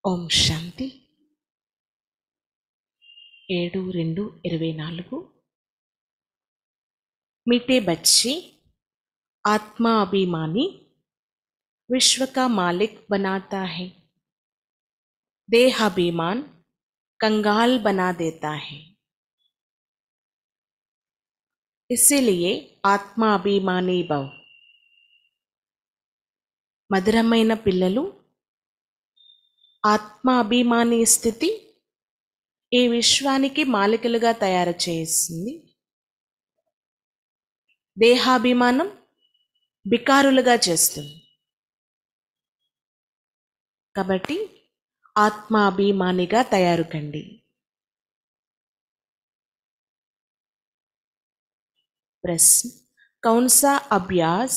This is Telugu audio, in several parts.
ఓం శాంతి 7/2/24। मीठे बच्चे, आत्मा अभिमानी विश्व का मालिक बनाता है। देहाभिमान कंगाल बना देता है। इसीलिए आत्मा अभिमानी भव। మధురమైన పిల్లలు, ఆత్మ అభిమాని స్థితి ఈ విశ్వానికి మాలికలుగా తయారు చేస్తుంది. దేహాభిమానం బికారులుగా చేస్తుంది. కాబట్టి ఆత్మ అభిమానిగా తయారు కండి. प्रश्न, कौन सा अभ्यास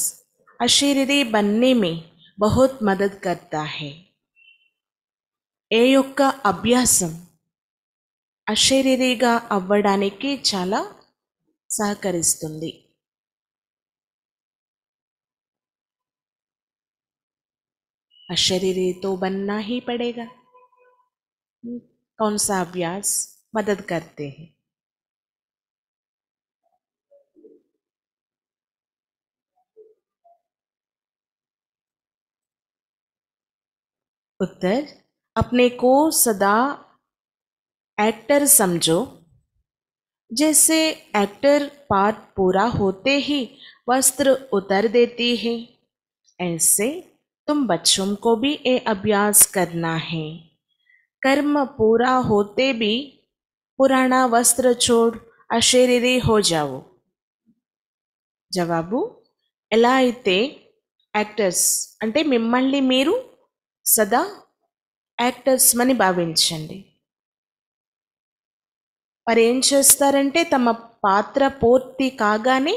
अशरीरी बनने में बहुत मदद करता है? ఏ యొక్క అభ్యాసం అశరీరిగా అవ్వడానికి చాలా సహకరిస్తుంది? अशरीरी तो बनना ही पड़ेगा। कौन सा अभ्यास मदद करते हैं? उत्तर, अपने को सदा एक्टर समझो। जैसे एक्टर पार्ट पूरा होते ही वस्त्र उतार देती है, ऐसे तुम बच्चों को भी ये अभ्यास करना है। कर्म पूरा होते भी पुराना वस्त्र छोड़ अशरीरी हो जाओ। జవాబు, ఎలా అయితే యాక్టర్స్ అంటే మిమ్మల్ని మీరు సదా యాక్టర్స్ అని భావించండి. మరి ఏం చేస్తారంటే తమ పాత్ర పూర్తి కాగానే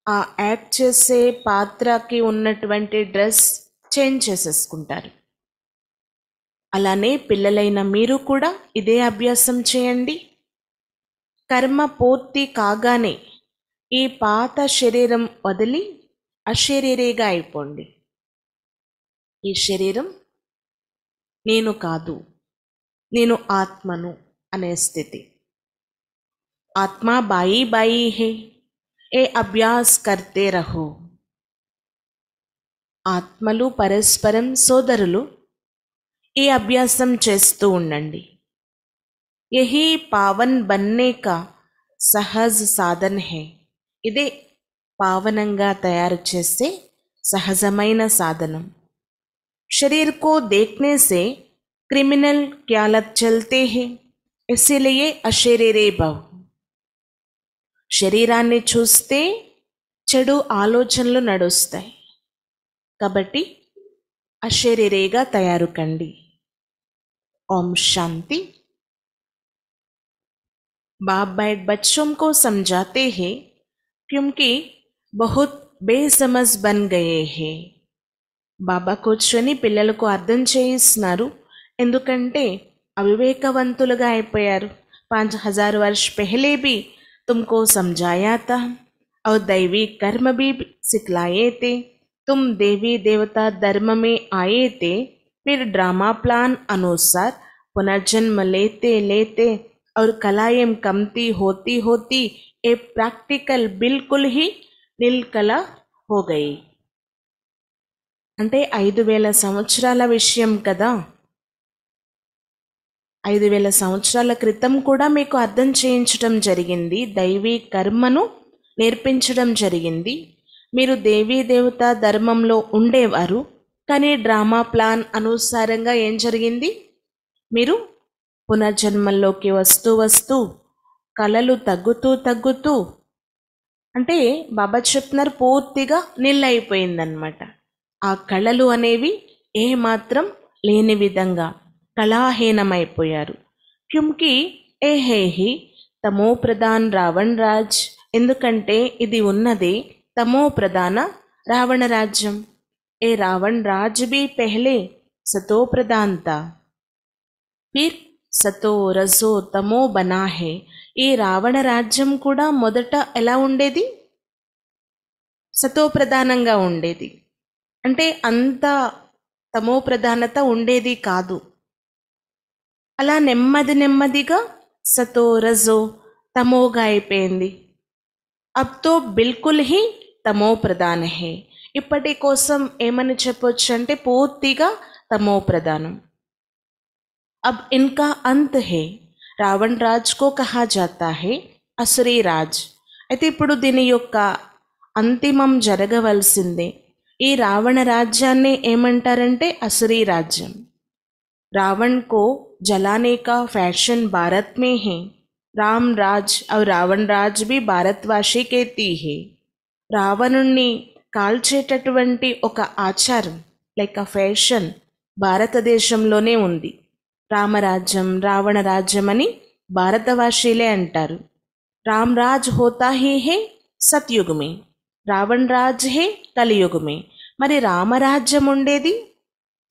ఆ యాక్ట్ చేసే పాత్రకి ఉన్నటువంటి డ్రెస్ చేంజ్ చేసేసుకుంటారు. అలానే పిల్లలైన మీరు కూడా ఇదే అభ్యాసం చేయండి. కర్మ పూర్తి కాగానే ఈ పాత శరీరం వదిలి అశరీరిగా అయిపోండి. ఈ శరీరం నేను కాదు, నేను ఆత్మను అనే స్థితి. ఆత్మా బాయి బాయి హే, ఏ అభ్యాస్ కర్తే రహో. ఆత్మలు పరస్పరం సోదరులు, ఈ అభ్యాసం చేస్తూ ఉండండి. యహీ పావన్ బన్నే కా సహజ్ సాధన్ హే. ఇదే పావనంగా తయారు చేసే సహజమైన సాధనం. శరీర్ కో దేఖ్నే సే క్రిమినల్ క్యాలత్ చల్తే హే, ఇసిలియే అశరీరీ భవ్. శరీరాన్ని చూస్తే చెడు ఆలోచనలు నడుస్తాయి. కాబట్టి అశరీరీగా తయారు కండి. ఓం శాంతి. बाप बैठ बच्चों को समझाते हैं क्योंकि बहुत बेसमझ बन गए हैं. బాబా కూర్చొని పిల్లలకు అర్థం చేయిస్తున్నారు, ఎందుకంటే అవివేకవంతులుగా అయిపోయారు. 5000 वर्ष पहले भी तुमको समझाया था और दैवी कर्म भी सिखलाए थे. तुम देवी देवता धर्म में आए थे, फिर ड्रामा प्लान अनुसार पुनर्जन्म लेते लेते और कलाएं कमती होती होती ये प्रैक्टिकल बिल्कुल ही निलकला हो गई. అంటే 5000 సంవత్సరాల విషయం కదా. 5000 సంవత్సరాల క్రితం కూడా మీకు అర్థం చేయించడం జరిగింది, దైవీ కర్మను నేర్పించడం జరిగింది. మీరు దేవీ దేవత ధర్మంలో ఉండేవారు, కానీ డ్రామా ప్లాన్ అనుసారంగా ఏం జరిగింది? మీరు పునర్జన్మల్లోకి వస్తూ వస్తూ కళలు తగ్గుతూ అంటే బాబా చెప్తున్నారు పూర్తిగా నిల్లైపోయిందనమాట. ఆ కళలు అనేవి ఏమాత్రం లేని విధంగా కళాహీనమైపోయారు. క్యూంకి ఏ హే హి తమో ప్రధాన్ రావణ్ రాజ్. ఎందుకంటే ఇది ఉన్నదే తమో ప్రధాన రావణ రాజ్యం. ఏ రావణ్ రాజ్ బి పెహ్లే సతో ప్రధాన్ తా, ఫిర్ సతో రజో తమో బనా హే. ఈ రావణ రాజ్యం కూడా మొదట ఎలా ఉండేది? సతో ప్రధానంగా ఉండేది. అంటే అంత తమో ప్రధానత ఉండేది కాదు. అలా నెమ్మది నెమ్మదిగా సతో రజో తమోగా అయిపోయింది. అబ్ తో బిల్కుల్ హీ తమో ప్రధాన హే. ఇప్పటి కోసం ఏమని చెప్పొచ్చు అంటే పూర్తిగా తమో ప్రధానం. అబ్ ఇన్కా అంత్ హే. రావణ్ రాజ్ కో కహా జాతా హే అసురీ రాజ్. అయితే ఇప్పుడు దీని యొక్క అంతిమం జరగవలసిందే. ఈ రావణ రాజ్యాన్ని ఏమంటారంటే అసురీ రాజ్యం. रावण को जलाने का फैशन भारत में है. राम राज और रावण राज भी भारतवासी कहती है. రావణుణ్ణి కాల్చేటటువంటి ఒక ఆచారం లైక్ అ ఫ్యాషన్ భారతదేశంలోనే ఉంది. రామరాజ్యం రావణ రాజ్యం అని భారతవాసీలే అంటారు. రామ్ రాజ్ హోతా హీ హే సత్యుగ్ మే, రావణ్ రాజ్ హే కలియుగ్ మే. మరి రామరాజ్యం ఉండేది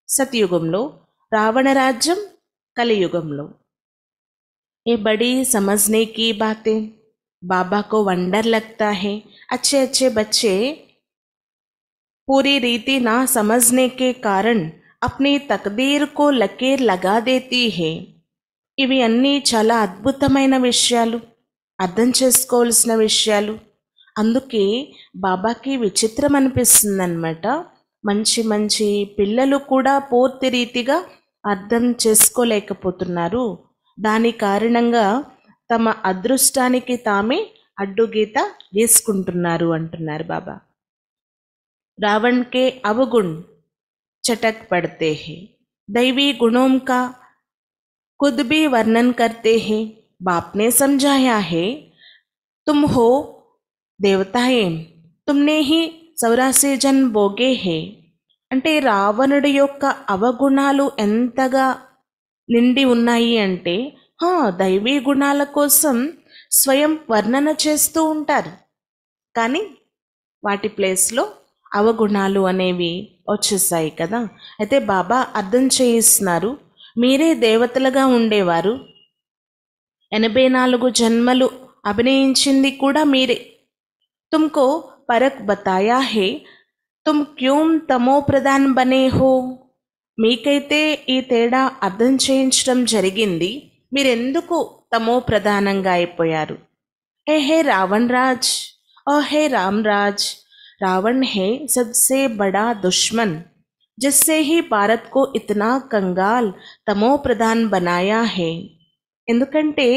సత్యుగంలో, रावण राज्यम कलियुगंलो. ये बड़ी समझने की बातें. बाबा को वंडर लगता है अच्छे अच्छे बच्चे पूरी रीति ना समझने के कारण अपनी तकदीर को लकीर लगा देती है. ఇవి అన్నీ చాలా అద్భుతమైన విషయాలు, అర్థం చేసుకోవాల్సిన విషయాలు. అందుకే బాబాకి విచిత్రం అనిపిస్తుందన్నమాట. మంచి మంచి పిల్లలు కూడా పూర్తి రీతిగా అర్థం చేసుకోలేకపోతున్నారు. దాని కారణంగా తమ అదృష్టానికి తామే అడ్డుగీత గీసుకుంటున్నారు అంటున్నారు బాబా. రావణ్ కే అవగుణ్ చటక్ పడతే హే, दैवी गुणों का खुद भी वर्णन करते हैं. बाप ने समझाया है, तुम हो देवताएं, तुमने ही 84 जन्म भोगे हैं. అంటే రావణుడి యొక్క అవగుణాలు ఎంతగా నిండి ఉన్నాయి అంటే దైవీ గుణాల కోసం స్వయం వర్ణన చేస్తూ ఉంటారు, కానీ వాటి ప్లేస్లో అవగుణాలు అనేవి వచ్చేసాయి కదా. అయితే బాబా అర్థం చేయిస్తున్నారు, మీరే దేవతలుగా ఉండేవారు, 84 జన్మలు అభినయించింది కూడా మీరే. తుమ్కో పరక్ బతాయా హే, తుమ్ క్యూం తమో ప్రధాన్ బనే హో. మీకైతే ఈ తేడా అర్థం చేయించడం జరిగింది, మీరెందుకు తమో ప్రధానంగా అయిపోయారు. ఏ హే రావణ్ రాజ్, ఓ హే రామ్ రాజ్. రావణ్ హే సబ్సే బడా దుష్మన్, జిస్సే హీ భారత్ కో ఇతనా కంగాల్ తమో ప్రధాన్ బనాయా హే. ఎందుకంటే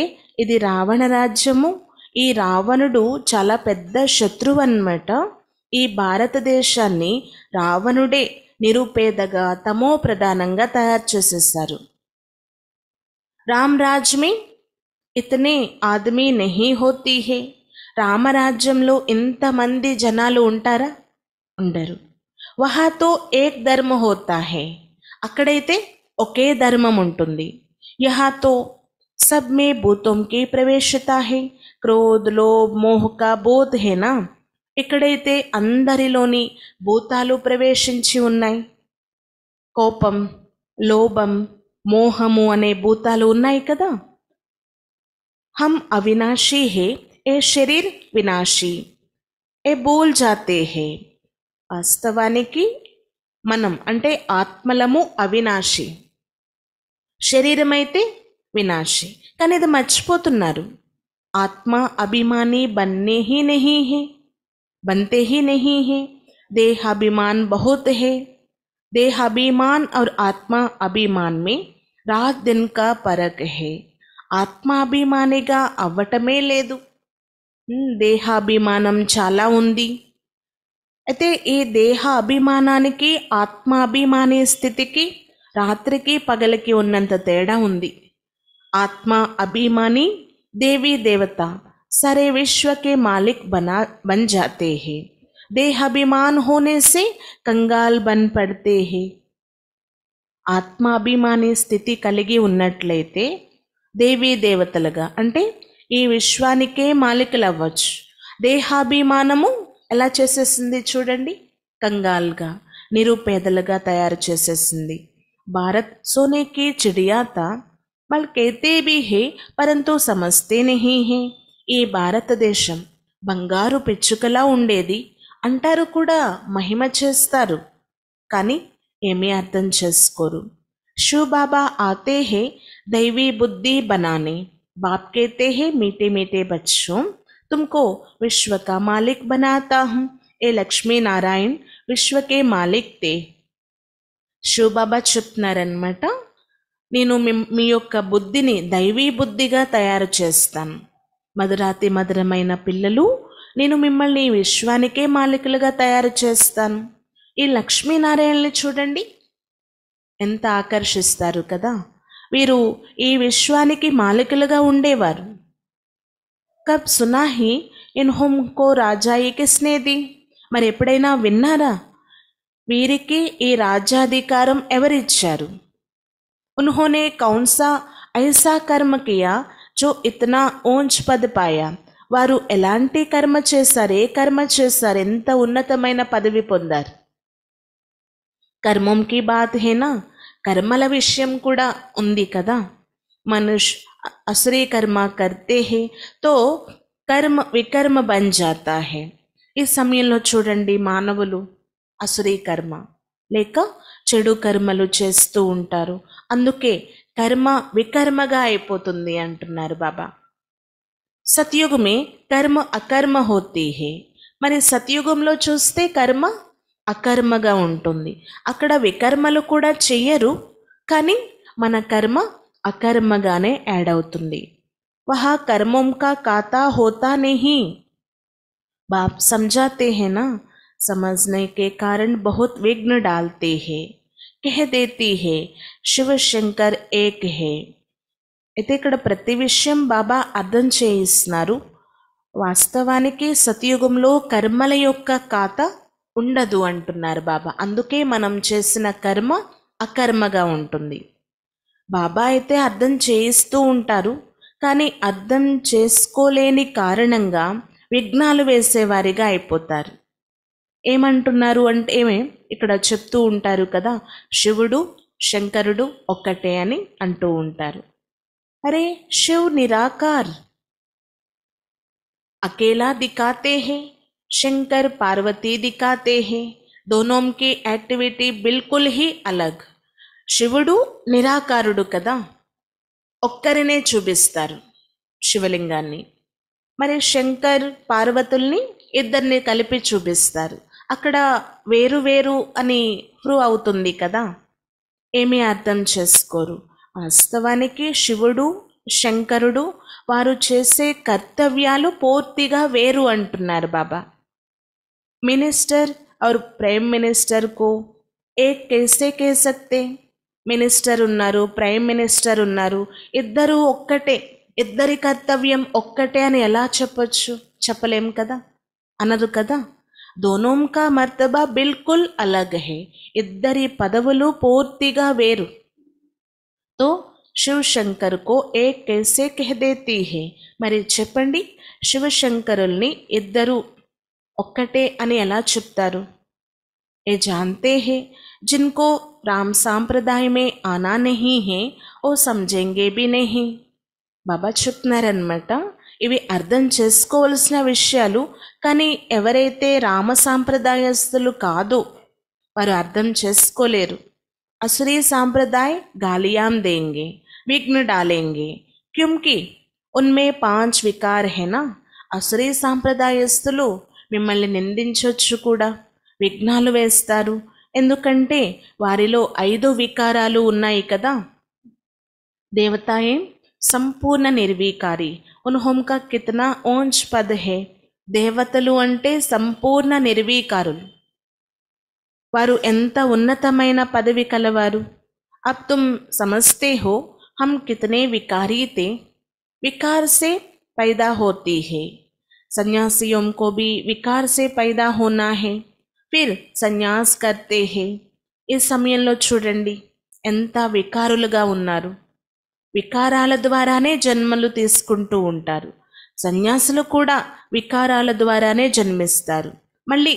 ఇది రావణ రాజ్యము, ఈ రావణుడు చాలా పెద్ద శత్రువు అన్నమాట. ఈ భారతదేశాన్ని రావణుడే నిరుపేదగా తమో ప్రధానంగా తయారు చేసేసారు. రామ్ రాజ్ మే ఇతనే ఆదమీ నహీ హోతీ హే. రామరాజ్యంలో ఇంతమంది జనాలు ఉంటారా? ఉండరు. వహాతో ఏక్ ధర్మ హోతా హే, అక్కడైతే ఒకే ధర్మం ఉంటుంది. యహాతో సబ్ మే భూతోం కి ప్రవేశతా హే, క్రోధ్ లోభ్ మోహ కా బోధ్ హేనా. ఇక్కడైతే అందరిలోని భూతాలు ప్రవేశించి ఉన్నాయి. కోపం, లోభం, మోహము అనే భూతాలు ఉన్నాయి కదా. హమ్ అవినాశీ హే, ఏ శరీర్ వినాశీ, ఏ భూల్ జాతే హే. వాస్తవానికి మనం అంటే ఆత్మలము అవినాశి, శరీరమైతే వినాశి. కానీ ఇది మర్చిపోతున్నారు. ఆత్మ అభిమాని బన్నే హీ నహీ హే, बनते ही नहीं है. देहाभिमान बहुत है. देहाभिमान और आत्मा अभिमान में रात दिन का फर्क है. ఆత్మాభిమానిగా అవ్వటమే లేదు, దేహాభిమానం చాలా ఉంది. అయితే ఈ దేహ అభిమానానికి ఆత్మాభిమాని స్థితికి రాత్రికి పగలకి ఉన్నంత తేడా ఉంది. ఆత్మ అభిమాని దేవీ దేవత सारे विश्व के मालिक बन जाते हैं. देहाभिमान होने से कंगाल बन पड़ते हैं. ఆత్మాభిమాని స్థితి కలిగి ఉన్నట్లయితే దేవీ దేవతలుగా అంటే ఈ విశ్వానికే మాలికలు అవ్వచ్చు. దేహాభిమానము ఎలా చేసేసింది చూడండి, కంగాల్గా నిరుపేదలుగా తయారు చేసేసింది. భారత్ సోనే కి చిడియా తా, బల్ कहते भी है परंतु समझते नहीं है. ఈ భారతదేశం బంగారు పిచ్చుకలా ఉండేది అంటారు కూడా, మహిమ చేస్తారు, కానీ ఏమీ అర్థం చేసుకోరు. शिव बाबा आते हैं दैवी बुद्धि बनाने, बाप कहते हैं मीठे मीठे बच्चों तुमको विश्व का मालिक बनाता हूँ, ఏ లక్ష్మీ నారాయణ్ విశ్వకే మాలిక్ తే. శివబాబా చెప్తున్నారనమాట, నేను మీ యొక్క బుద్ధిని దైవీ బుద్ధిగా తయారు చేస్తాను. మధురాతి మధురమైన పిల్లలు, నేను మిమ్మల్ని విశ్వానికే మాలికులుగా తయారు చేస్తాను. ఈ లక్ష్మీనారాయణని చూడండి, ఎంత ఆకర్షిస్తారు కదా. వీరు ఈ విశ్వానికి మాలికులుగా ఉండేవారు. కబ్ సునాహి ఇన్హుంకో రాజాయి కిస్నే ది, మరి ఎప్పుడైనా విన్నారా వీరికి ఈ రాజ్యాధికారం ఎవరిచ్చారు? ఉన్హోనే కౌన్సా ఐసా కర్మ కియా జో ఇతనా ఊంచ్ పద్ పాయా, వారు ఎలాంటి కర్మ చేశారు, ఏ కర్మ చేశారు, ఎంత ఉన్నతమైన పదవి పొందారు. కర్మం కి బాత్ హేనా, కర్మల విషయం కూడా ఉంది కదా. మనుష్య असुरी कर्म करते हैं तो कर्म विकर्म बन जाता है. ఈ సమయంలో చూడండి, మానవులు అసురీ కర్మ లేక చెడు కర్మలు చేస్తూ ఉంటారు. అందుకే కర్మ వికర్మగా అయిపోతుంది అంటున్నారు బాబా. సత్యుగమే కర్మ అకర్మ హోతీ హే, మరి సత్యుగంలో చూస్తే కర్మ అకర్మగా ఉంటుంది. అక్కడ వికర్మలు కూడా చెయ్యరు, కానీ మన కర్మ అకర్మగానే యాడ్ అవుతుంది. వహా కర్మోం కా ఖాతా హోతా नहीं, बाप समझाते हैं ना, समझने के कारण बहुत विघ्न डालते हैं, कह देती है शिव शंकर एक है. అయితే ఇక్కడ ప్రతి విషయం బాబా అర్థం చేయిస్తున్నారు. వాస్తవానికి సతయుగంలో కర్మల యొక్క ఖాతా ఉండదు అంటున్నారు బాబా. అందుకే మనం చేసిన కర్మ అకర్మగా ఉంటుంది. బాబా అయితే అర్థం చేయిస్తూ ఉంటారు, కానీ అర్థం చేసుకోలేని కారణంగా విఘ్నాలు వేసేవారిగా అయిపోతారు. ఏమంటున్నారు అంటే ఇక్కడ చెప్తూ ఉంటారు కదా, శివుడు శంకరుడు ఒక్కటే అని అంటూ ఉంటారు. అరే శివ్ నిరాకార్ अकेला दिखाते हैं, शंकर पार्वती दिखाते हैं, दोनों की एक्टिविटी बिल्कुल ही अलग. శివుడు నిరాకారుడు కదా, ఒక్కరినే చూపిస్తారు శివలింగాన్ని. మరి శంకర్ పార్వతుల్ని ఇద్దరిని కలిపి చూపిస్తారు. అక్కడ వేరు వేరు అని ప్రూవ్ అవుతుంది కదా. ఏమీ అర్థం చేసుకోరు. వాస్తవానికి శివుడు శంకరుడు వారు చేసే కర్తవ్యాలు పూర్తిగా వేరు అంటున్నారు బాబా. మినిస్టర్ और ప్రైమ్ మినిస్టర్ को एक कैसे कह सकते, మినిస్టర్ ఉన్నారు, ప్రైమ్ మినిస్టర్ ఉన్నారు, ఇద్దరు ఒక్కటే, ఇద్దరి కర్తవ్యం ఒక్కటే అని ఎలా చెప్పొచ్చు? చెప్పలేం కదా, అనరు కదా. దోనోం కా మర్తబా బిల్కుల్ అలగ్ హే, ఇద్దరి పదవులు పూర్తిగా వేరు. తో శివశంకర్ కో ఏక్ కైసే కహ్ దేతీ హే, మరి చెప్పండి శివశంకరుల్ని ఇద్దరు ఒక్కటే అని ఎలా చెప్తారు? ఏ జాన్తే హే जिनको राम सांप्रदाय में आना नहीं है वो समझेंगे भी नहीं. బాబా చెప్తున్నారనమాట, ఇవి అర్థం చేసుకోవలసిన విషయాలు, కానీ ఎవరైతే రామ సాంప్రదాయస్తులు కాదో వారు అర్థం చేసుకోలేరు. असुरी सांप्रदाय गालियां देंगे, विघ्न डालेंगे, क्योंकि उनमें 5 विकार है ना. असुरी సాంప్రదాయస్తులు మిమ్మల్ని నిందించవచ్చు కూడా, విఘ్నాలు వేస్తారు, ఎందుకంటే వారిలో 5 వికారాలు ఉన్నాయి కదా. దేవతాయే సంపూర్ణ నిర్వీకారి, ఉన్హోంకా కితనా ఊంచ్ పద్ హే, దేవతలు అంటే సంపూర్ణ నిర్వీకారులు, వారు ఎంత ఉన్నతమైన పదవి కలవారు. అబ్ తుమ్ సమజ్తే హో హమ్ కితనే వికారీ తే, వికార్ సే पैदा होती है, सन्यासियों को भी विकार से पैदा होना है, फिर సన్యాస్ కర్తే హే. ఈ సమయంలో చూడండి ఎంత వికారులుగా ఉన్నారు. వికారాల ద్వారానే జన్మలు తీసుకుంటూ ఉంటారు. సన్యాసులు కూడా వికారాల ద్వారానే జన్మిస్తారు, మళ్ళీ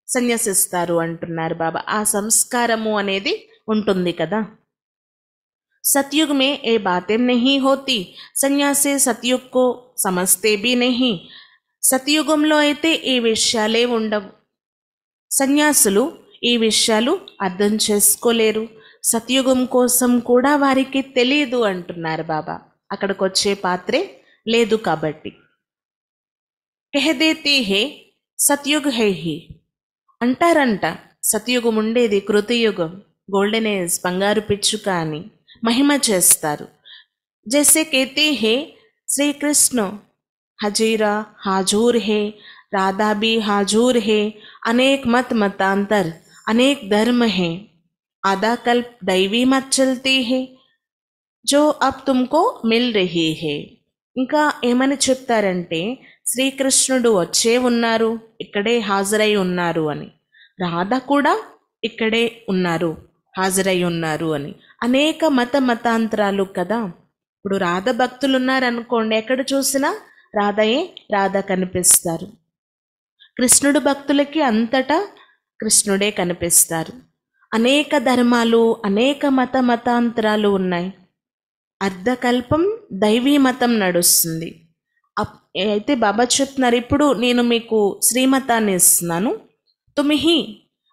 సన్యాసిస్తారు అంటున్నారు బాబా. ఆ సంస్కారము అనేది ఉంటుంది కదా. सतयुग में ये बातें नहीं होती, సన్యాసి సతయుగ్ को समझते भी नहीं. సతయుగంలో అయితే ఈ విషయాలే ఉండవు. సన్యాసులు ఈ విషయాలు అర్థం చేసుకోలేరు, సత్యుగం కోసం కూడా వారికి తెలియదు అంటున్నారు బాబా. అక్కడికి వచ్చే పాత్రే లేదు కాబట్టి. కహ్ దేతీ హే సత్యుగ్ హై హి అంటారంట. సత్యుగం ఉండేది కృతయుగం, గోల్డెన్ ఏజ్, బంగారు పిచ్చుక అని మహిమ చేస్తారు. జైసే కేతే హే శ్రీకృష్ణ हजीरा हाजूर है, राधा भी हाजूर है, अनेक मत मतांतर, अनेक धर्म हैं, आधा कल्प दैवी मत चलती है जो अब तुमको मिल रही है. ఇంకా ఏమని చెప్తారంటే శ్రీకృష్ణుడు వచ్చే ఉన్నారు, ఇక్కడే హాజరై ఉన్నారు అని. రాధ కూడా ఇక్కడే ఉన్నారు, హాజరై ఉన్నారు అని. అనేక మతాంతరాలు కదా. ఇప్పుడు రాధ భక్తులు ఉన్నారనుకోండి, ఎక్కడ చూసినా రాధయే రాధ కనిపిస్తారు. కృష్ణుడు భక్తులకి అంతటా కృష్ణుడే కనిపిస్తారు. అనేక ధర్మాలు, అనేక మతాంతరాలు ఉన్నాయి. అర్ధకల్పం దైవీ మతం నడుస్తుంది. అయితే బాబా చెప్తున్నారు, ఇప్పుడు నేను మీకు శ్రీమతాన్ని ఇస్తున్నాను. తుమ్హి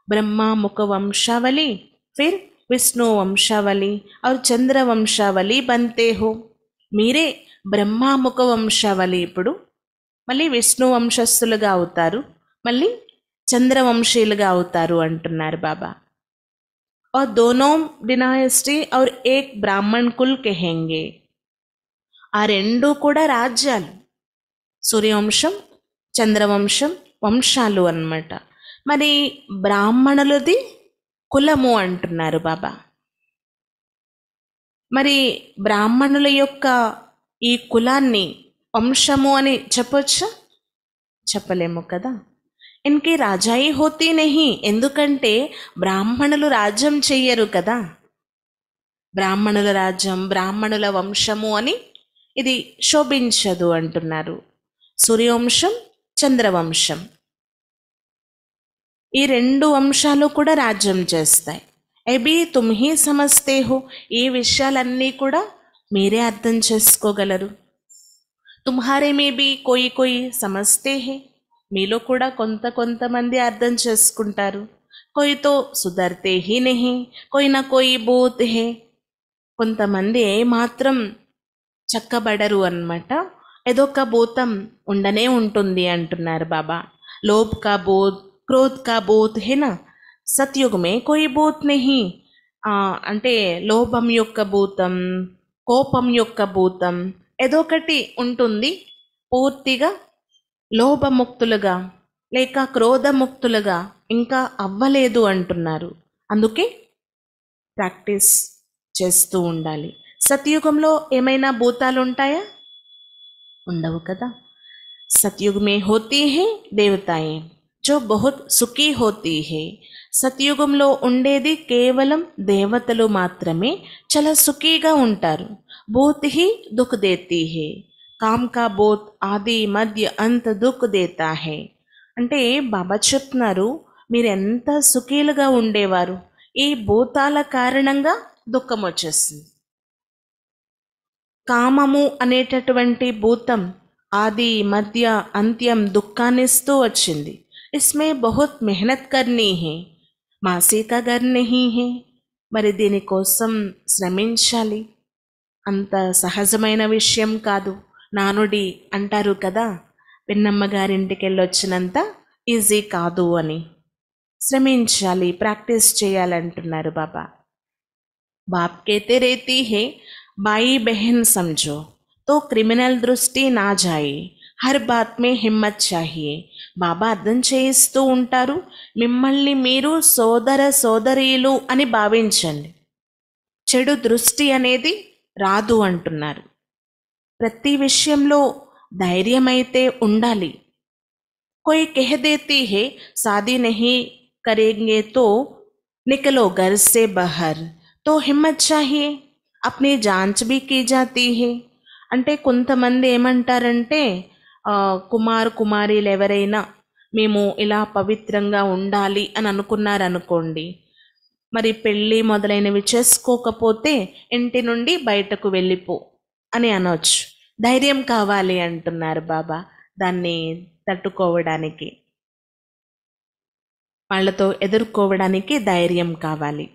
బ్రహ్మ ముఖ వంశావళి, ఫిర్ విష్ణు వంశావళి और చంద్ర వంశావళి बनते हो. మీరే బ్రహ్మాముఖ వంశావళి, ఇప్పుడు మళ్ళీ విష్ణు వంశస్థులుగా అవుతారు, మళ్ళీ చంద్రవంశీయులుగా అవుతారు అంటున్నారు బాబా. और दोनों डिनायस्टी और एक ब्राह्मण कुल कहेंगे. ఆ రెండు కూడా రాజ్యాలు, సూర్యవంశం చంద్రవంశం వంశాలు అన్నమాట. మరి బ్రాహ్మణులది కులము అంటున్నారు బాబా. మరి బ్రాహ్మణుల యొక్క ఈ కులాన్ని వంశము అని చెప్పొచ్చా? చెప్పలేము కదా. ఇన్కి రాజాయి హోతీ నహి, ఎందుకంటే బ్రాహ్మణులు రాజ్యం చెయ్యరు కదా. బ్రాహ్మణుల రాజ్యం, బ్రాహ్మణుల వంశము అని ఇది శోభించదు అంటున్నారు. సూర్యవంశం చంద్రవంశం, ఈ రెండు వంశాలు కూడా రాజ్యం చేస్తాయి. అభి తుమ్ హీ సమజ్తే హో, ఈ విషయాలన్నీ కూడా మీరే అర్థం చేసుకోగలరు. తుమ్హారే మే బి కోయి కోయి సమజ్తే హే, మీలో కూడా కొంతమంది అర్థం చేసుకుంటారు. కోయితో సుధర్తే హీ నహీ, కోయి నా కోయి బోత్ హే, కొంతమంది ఏమాత్రం చక్కబడరు అన్నమాట. ఏదో ఒక భూతం ఉండనే ఉంటుంది అంటున్నారు బాబా. లోభ్ కా బోధ్, క్రోధ్ కా బోధ్ హే నా, సత్యుగమే కోయి బోత్ నహీ. అంటే లోభం యొక్క భూతం, కోపం యొక్క భూతం ఏదో ఒకటి ఉంటుంది. పూర్తిగా లోభముక్తులుగా లేక క్రోధముక్తులుగా ఇంకా అవ్వలేదు అంటున్నారు. అందుకే ప్రాక్టీస్ చేస్తూ ఉండాలి. సత్యుగంలో ఏమైనా భూతాలు ఉంటాయా? ఉండవు కదా. सतयुग में होती है देवताएं जो बहुत सुखी होती है. సత్యుగంలో ఉండేది కేవలం దేవతలు మాత్రమే చాలా సుఖీగా ఉంటారు. బోత్ హీ దుఃఖ దేతీ హే, కామ్ కా బోత్ ఆది మధ్య అంత దుఃఖ దేతా హే. అంటే బాబా చెప్తున్నారు, మీరు ఎంత సుఖీలుగా ఉండేవారు, ఈ భూతాల కారణంగా దుఃఖం వచ్చేస్తుంది. కామము అనేటటువంటి భూతం ఆది మధ్య అంత్యం దుఃఖాన్నిస్తూ వచ్చింది. ఇస్మే బహుత్ మెహనత్ కర్నీ హే, మాసీకా గర్ నహీ హే. మరి దీనికోసం శ్రమించాలి, అంత సహజమైన విషయం కాదు. నానుడి అంటారు కదా, పిన్నమ్మ గారింటికి వెళ్ళొచ్చినంత ఈజీ కాదు అని. శ్రమించాలి, ప్రాక్టీస్ చేయాలంటున్నారు బాబా. బాప్ కేతే రేతీ హే బాయి బహన్ సమझो तो క్రిమినల్ దృష్టి నా జాయి, హర్ బాత్ మే హిమ్మత్ చాహియే. బాబా అర్థం చేయిస్తూ ఉంటారు, మిమ్మల్ని మీరు సోదర సోదరీలు అని భావించండి, చెడు దృష్టి అనేది రాదు అంటున్నారు. ప్రతి విషయంలో ధైర్యమైతే ఉండాలి. कोई कह देती है शादी नहीं करेंगे तो निकलो घर से बाहर, तो हिम्मत चाहिए, अपनी जांच भी की जाती है. అంటే కొంతమంది ఏమంటారంటే కుమారీలు ఎవరైనా మేము ఇలా పవిత్రంగా ఉండాలి అని అనుకున్నారనుకోండి, మరి పెళ్ళి మొదలైనవి చేసుకోకపోతే ఇంటి నుండి బయటకు వెళ్ళిపో అని అనొచ్చు. ధైర్యం కావాలి అంటున్నారు బాబా దాన్ని తట్టుకోవడానికి. వాళ్ళతో ఎదుర్కోవడానికి ధైర్యం కావాలి.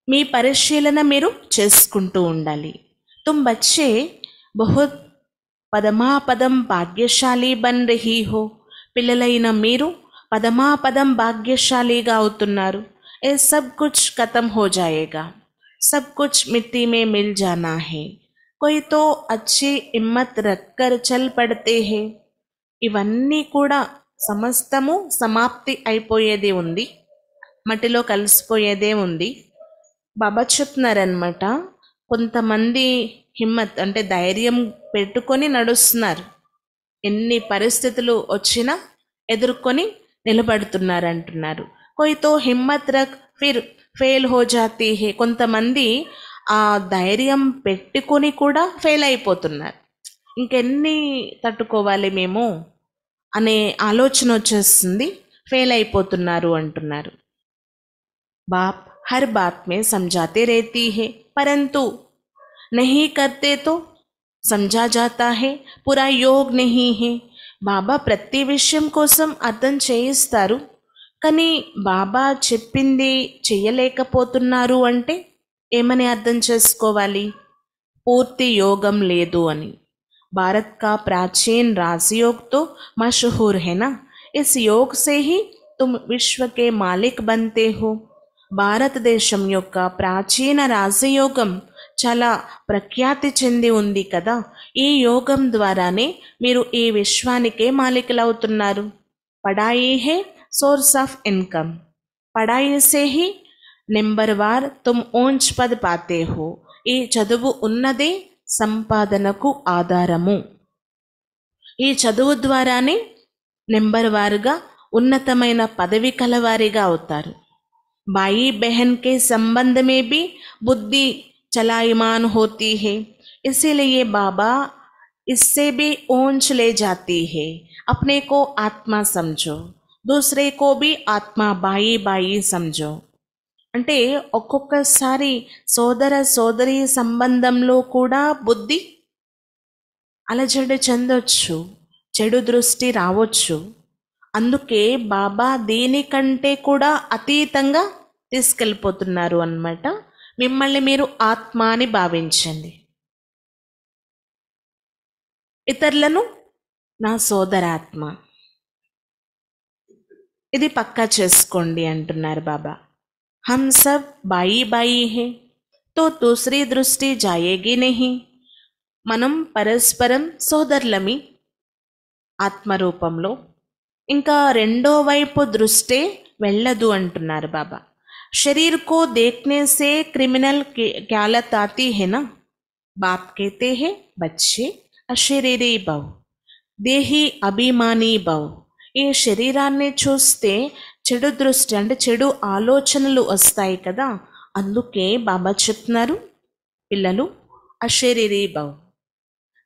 మీ పరిశీలన మీరు చేసుకుంటూ ఉండాలి. తుమ్ బచ్చే బహుత్ పదమాపదం భాగ్యశాలి బన్ రహీ హో. పిల్లలైన మీరు పదమాపదం భాగ్యశాలిగా అవుతున్నారు. ఏ సబ్ కుచ్ ఖతం హో జాయేగా, సబ్ కుచ్ మిట్టీ మే మిల్ జానా హే, కోయి తో అచ్చి హిమ్మత్ రక్కర్ చల్ పడతే హే. ఇవన్నీ కూడా సమస్తము సమాప్తి అయిపోయేదే ఉంది, మట్టిలో కలిసిపోయేదే ఉంది. బాబా చెప్తున్నారనమాట, కొంతమంది హిమ్మత్ అంటే ధైర్యం పెట్టుకొని నడుస్తున్నారు, ఎన్ని పరిస్థితులు వచ్చినా ఎదుర్కొని నిలబడుతున్నారు అంటున్నారు. కొయితో హిమ్మత్ రక్ ఫిర్ ఫెయిల్ హో జాతీ హే. కొంతమంది ఆ ధైర్యం పెట్టుకొని కూడా ఫెయిల్ అయిపోతున్నారు. ఇంకెన్ని తట్టుకోవాలి మేము అనే ఆలోచన వచ్చేస్తుంది, ఫెయిల్ అయిపోతున్నారు అంటున్నారు. బాప్ हर बात में समझाते रहती है, परंतु नहीं करते तो समझा जाता है पूरा योग नहीं है. బాబా ప్రతి విషయం కోసం అర్థం చేయిస్తారు, కానీ బాబా చెప్పింది చెయ్యలేకపోతున్నారు అంటే ఏమని అర్థం చేసుకోవాలి? పూర్తి యోగం లేదు అని. భారత్ కా ప్రాచీన్ రాజयोग तो मशहूर है ना, इस योग से ही तुम विश्व के मालिक बनते हो. భారతదేశం యొక్క ప్రాచీన రాజయోగం చాలా ప్రఖ్యాతి చెంది ఉంది కదా. ఈ యోగం ద్వారానే మీరు ఈ విశ్వానికే మాలికలవుతున్నారు. పడాయి హే సోర్స్ ఆఫ్ ఇన్కమ్, పడాయి సే హీ నెంబర్ వార్ తుమ్ ఊంచ్ పద్ పాతే హో. ఈ చదువు ఉన్నదే సంపాదనకు ఆధారము. ఈ చదువు ద్వారానే నెంబర్ వారుగా ఉన్నతమైన పదవి కలవారిగా అవుతారు. भाई बहन के संबंध में भी बुद्धि चलायमान होती है, इसीलिए बाबा इससे भी ऊंच ले जाती है. अपने को आत्मा समझो, दूसरे को भी आत्मा भाई भाई समझो. అంటే ఒక్కొక్కసారి సోదర సోదరి సంబంధంలో కూడా బుద్ధి అలజడి చెందొచ్చు, చెడు దృష్టి రావచ్చు. అందుకే బాబా దీనికంటే కూడా అతీతంగా తీసుకెళ్ళిపోతున్నారు అన్నమాట. మిమ్మల్ని మీరు ఆత్మ అని భావించండి, ఇతరులను నా సోదరాత్మ, ఇది పక్కా చేసుకోండి అంటున్నారు బాబా. हम सब బాయి బాయి హే తో దూసరీ దృష్టి జాయేగి నహీ. మనం పరస్పరం సోదరులమి ఆత్మరూపంలో, ఇంకా రెండో వైపు దృష్టే వెళ్ళదు అంటున్నారు బాబా. शरीर को देखने से क्रिमिनल ख्यालत आती है ना. बाप कहते हैं बच्चे अशरीरी भव, देही अभिमानी भव. ఈ శరీరాన్ని చూస్తే చెడు దృష్టి అంటే చెడు ఆలోచనలు వస్తాయి కదా. అందుకే బాబా చెప్తున్నారు, పిల్లలు అశరీరీ భవ్,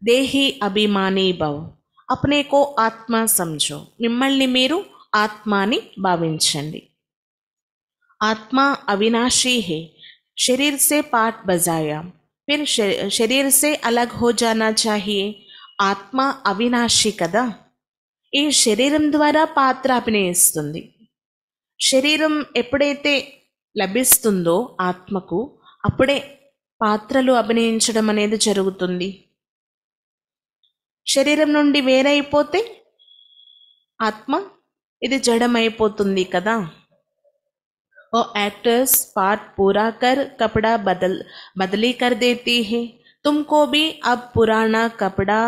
దేహి అభిమానీ భవ్, అప్నే కో ఆత్మ సమझो. మిమ్మల్ని మీరు ఆత్మాని భావించండి. आत्मा अविनाशी है, शरीर से पाठ बजाया फिर शरीर से अलग हो जाना चाहिए. ఆత్మ అవినాశి కదా. ఈ శరీరం ద్వారా పాత్ర అభినయిస్తుంది. శరీరం ఎప్పుడైతే లభిస్తుందో ఆత్మకు, అప్పుడే పాత్రలు అభినయించడం అనేది జరుగుతుంది. శరీరం నుండి వేరైపోతే ఆత్మ ఇది జడమైపోతుంది కదా. वो एक्टर्स पार्ट पूरा कर कपड़ा बदली कर देती है. तुमको भी अब पुराना कपड़ा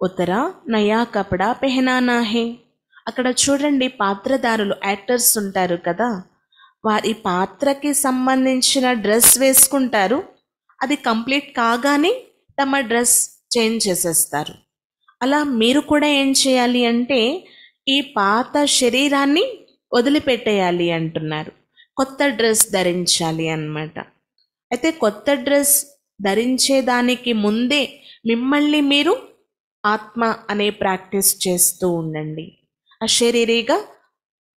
उतरा नया कपड़ा पहनाना है. అక్కడ చూడండి, పాత్రధారులు యాక్టర్స్ ఉంటారు కదా, వారి పాత్రకి సంబంధించిన డ్రెస్ వేసుకుంటారు. అది కంప్లీట్ కాగానే తమ డ్రెస్ చేంజ్ చేసేస్తారు. అలా మీరు కూడా ఏం చేయాలి అంటే ఈ పాత శరీరాన్ని వదిలిపెట్టేయాలి అంటున్నారు. కొత్త డ్రెస్ ధరించాలి అన్నమాట. అయితే కొత్త డ్రెస్ ధరించేదానికి ముందే మిమ్మల్ని మీరు ఆత్మ అనే ప్రాక్టీస్ చేస్తూ ఉండండి. అశరీరీగా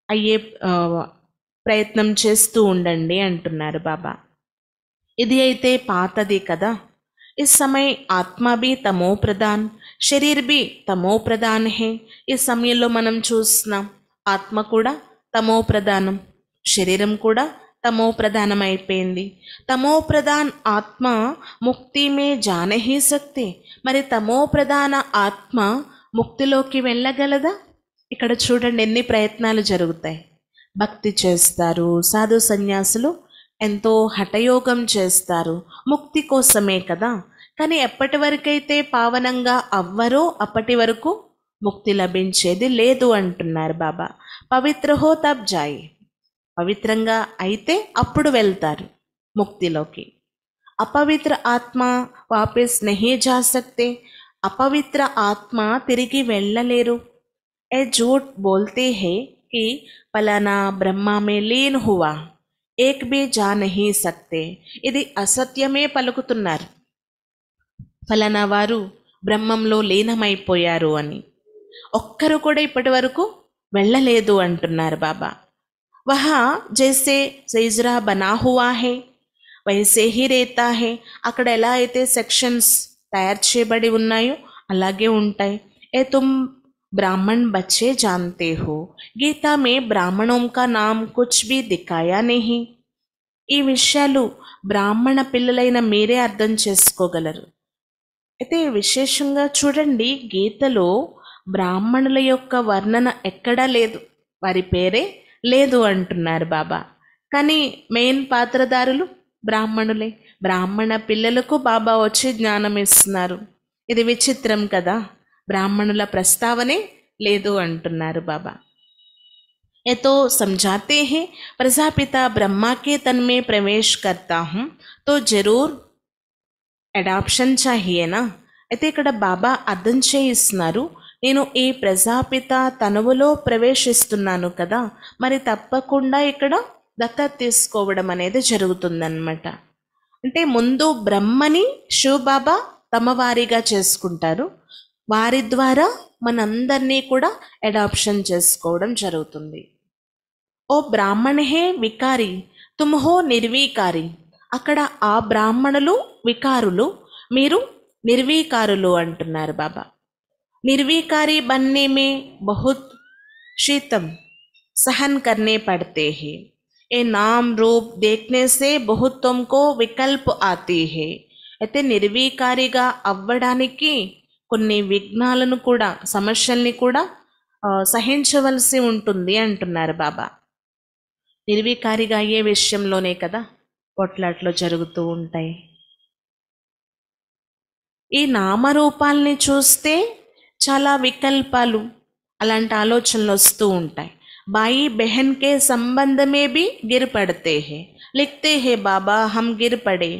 అయ్యే ప్రయత్నం చేస్తూ ఉండండి అంటున్నారు బాబా. ఇది అయితే పాతది కదా. इस समय ఆత్మ भी తమో ప్రధాన్, శరీర్ भी తమో ప్రధాన్ హే. ఈ సమయంలో మనం చూస్తున్నాం ఆత్మ కూడా తమో ప్రధానం, శరీరం కూడా తమో ప్రధానం అయిపోయింది. తమో ప్రధాన్ ఆత్మ ముక్తి మే జా నహీ సక్తే. మరి తమో ప్రధాన ఆత్మ ముక్తిలోకి వెళ్ళగలదా? ఇక్కడ చూడండి ఎన్ని ప్రయత్నాలు జరుగుతాయి. భక్తి చేస్తారు, సాధు సన్యాసులు ఎంతో హఠయోగం చేస్తారు, ముక్తి కోసమే కదా. కానీ ఎప్పటి వరకైతే పావనంగా అవ్వరో అప్పటి వరకు ముక్తి లభించేది లేదు అంటున్నారు బాబా. పవిత్ర హో తబ్ జాయి. పవిత్రంగా అయితే అప్పుడు వెళ్తారు ముక్తిలోకి. అపవిత్ర ఆత్మ వాపస్ నహీ జా సక్తే. అపవిత్ర ఆత్మ తిరిగి వెళ్ళలేరు. ఏ జూట్ బోల్తే హే కి పలానా బ్రహ్మ మే లీన్ హువా, ఏక్ బి జా నహీ సక్తే. ఇది అసత్యమే పలుకుతున్నారు. ఫలానా వారు బ్రహ్మంలో లీనమైపోయారు అని ఒక్కరు కూడా ఇప్పటి వరకు వెళ్ళలేదు అంటున్నారు బాబా. వహా జైసే సైజ్రా బనా హువా హే వైసే హీ రేతా హే. అక్కడ ఎలా అయితే సెక్షన్స్ తయారు చేయబడి ఉన్నాయో అలాగే ఉంటాయి. ఏ తుమ్ బ్రాహ్మణ్ బచ్చే జాన్తే హో, గీతా మే బ్రాహ్మణోం కా నామ్ కుచ్ భీ దిఖాయా నహీ. ఈ విషయాలు బ్రాహ్మణ పిల్లలైన మీరే అర్థం చేసుకోగలరు. అయితే విశేషంగా చూడండి, గీతలో బ్రాహ్మణుల యొక్క వర్ణన ఎక్కడా లేదు, వారి పేరే లేదు అంటున్నారు బాబా. కానీ మెయిన్ పాత్రధారులు బ్రాహ్మణులే. బ్రాహ్మణ పిల్లలకు బాబా వచ్చి జ్ఞానం ఇస్తున్నారు. ఇది విచిత్రం కదా, బ్రాహ్మణుల ప్రస్తావనే లేదు అంటున్నారు బాబా. ये तो समझाते हैं प्रजापिता ब्रह्मा के तन में प्रवेश करता हूँ तो जरूर అడాప్షన్ చాహియేనా. అయితే ఇక్కడ బాబా అర్థం చేయిస్తున్నారు, నేను ఈ ప్రజాపిత తనువులో ప్రవేశిస్తున్నాను కదా, మరి తప్పకుండా ఇక్కడ దత్తత తీసుకోవడం అనేది జరుగుతుందన్నమాట. అంటే ముందు బ్రహ్మని శివబాబా తమ వారిగా చేసుకుంటారు, వారి ద్వారా మనందరినీ కూడా అడాప్షన్ చేసుకోవడం జరుగుతుంది. ఓ బ్రాహ్మణ హే వికారి తుమ్ హో నిర్వీకారి. అక్కడ ఆ బ్రాహ్మణులు వికారులు, మీరు నిర్వీకారులు అంటున్నారు బాబా. నిర్వీకారి బన్నే మే బహుత్ शीतम सहन करने पड़ते हैं. ये नाम रूप देखने से बहुत तुमको विकल्प आती है. అయితే నిర్వీకారిగా అవ్వడానికి కొన్ని విఘ్నాలను కూడా, సమస్యల్ని కూడా సహించవలసి ఉంటుంది అంటున్నారు బాబా. నిర్వీకారిగా అయ్యే విషయంలోనే కదా పొట్లాట్లు జరుగుతూ ఉంటాయి. ఈ నామరూపాల్ని చూస్తే చాలా వికల్పాలు, అలాంటి ఆలోచనలు వస్తూ ఉంటాయి. బాయి బెహన్ కే సంబంధమే भी गिर पड़ते हैं, लिखते हैं బాబా హమ్ గిర్ పడే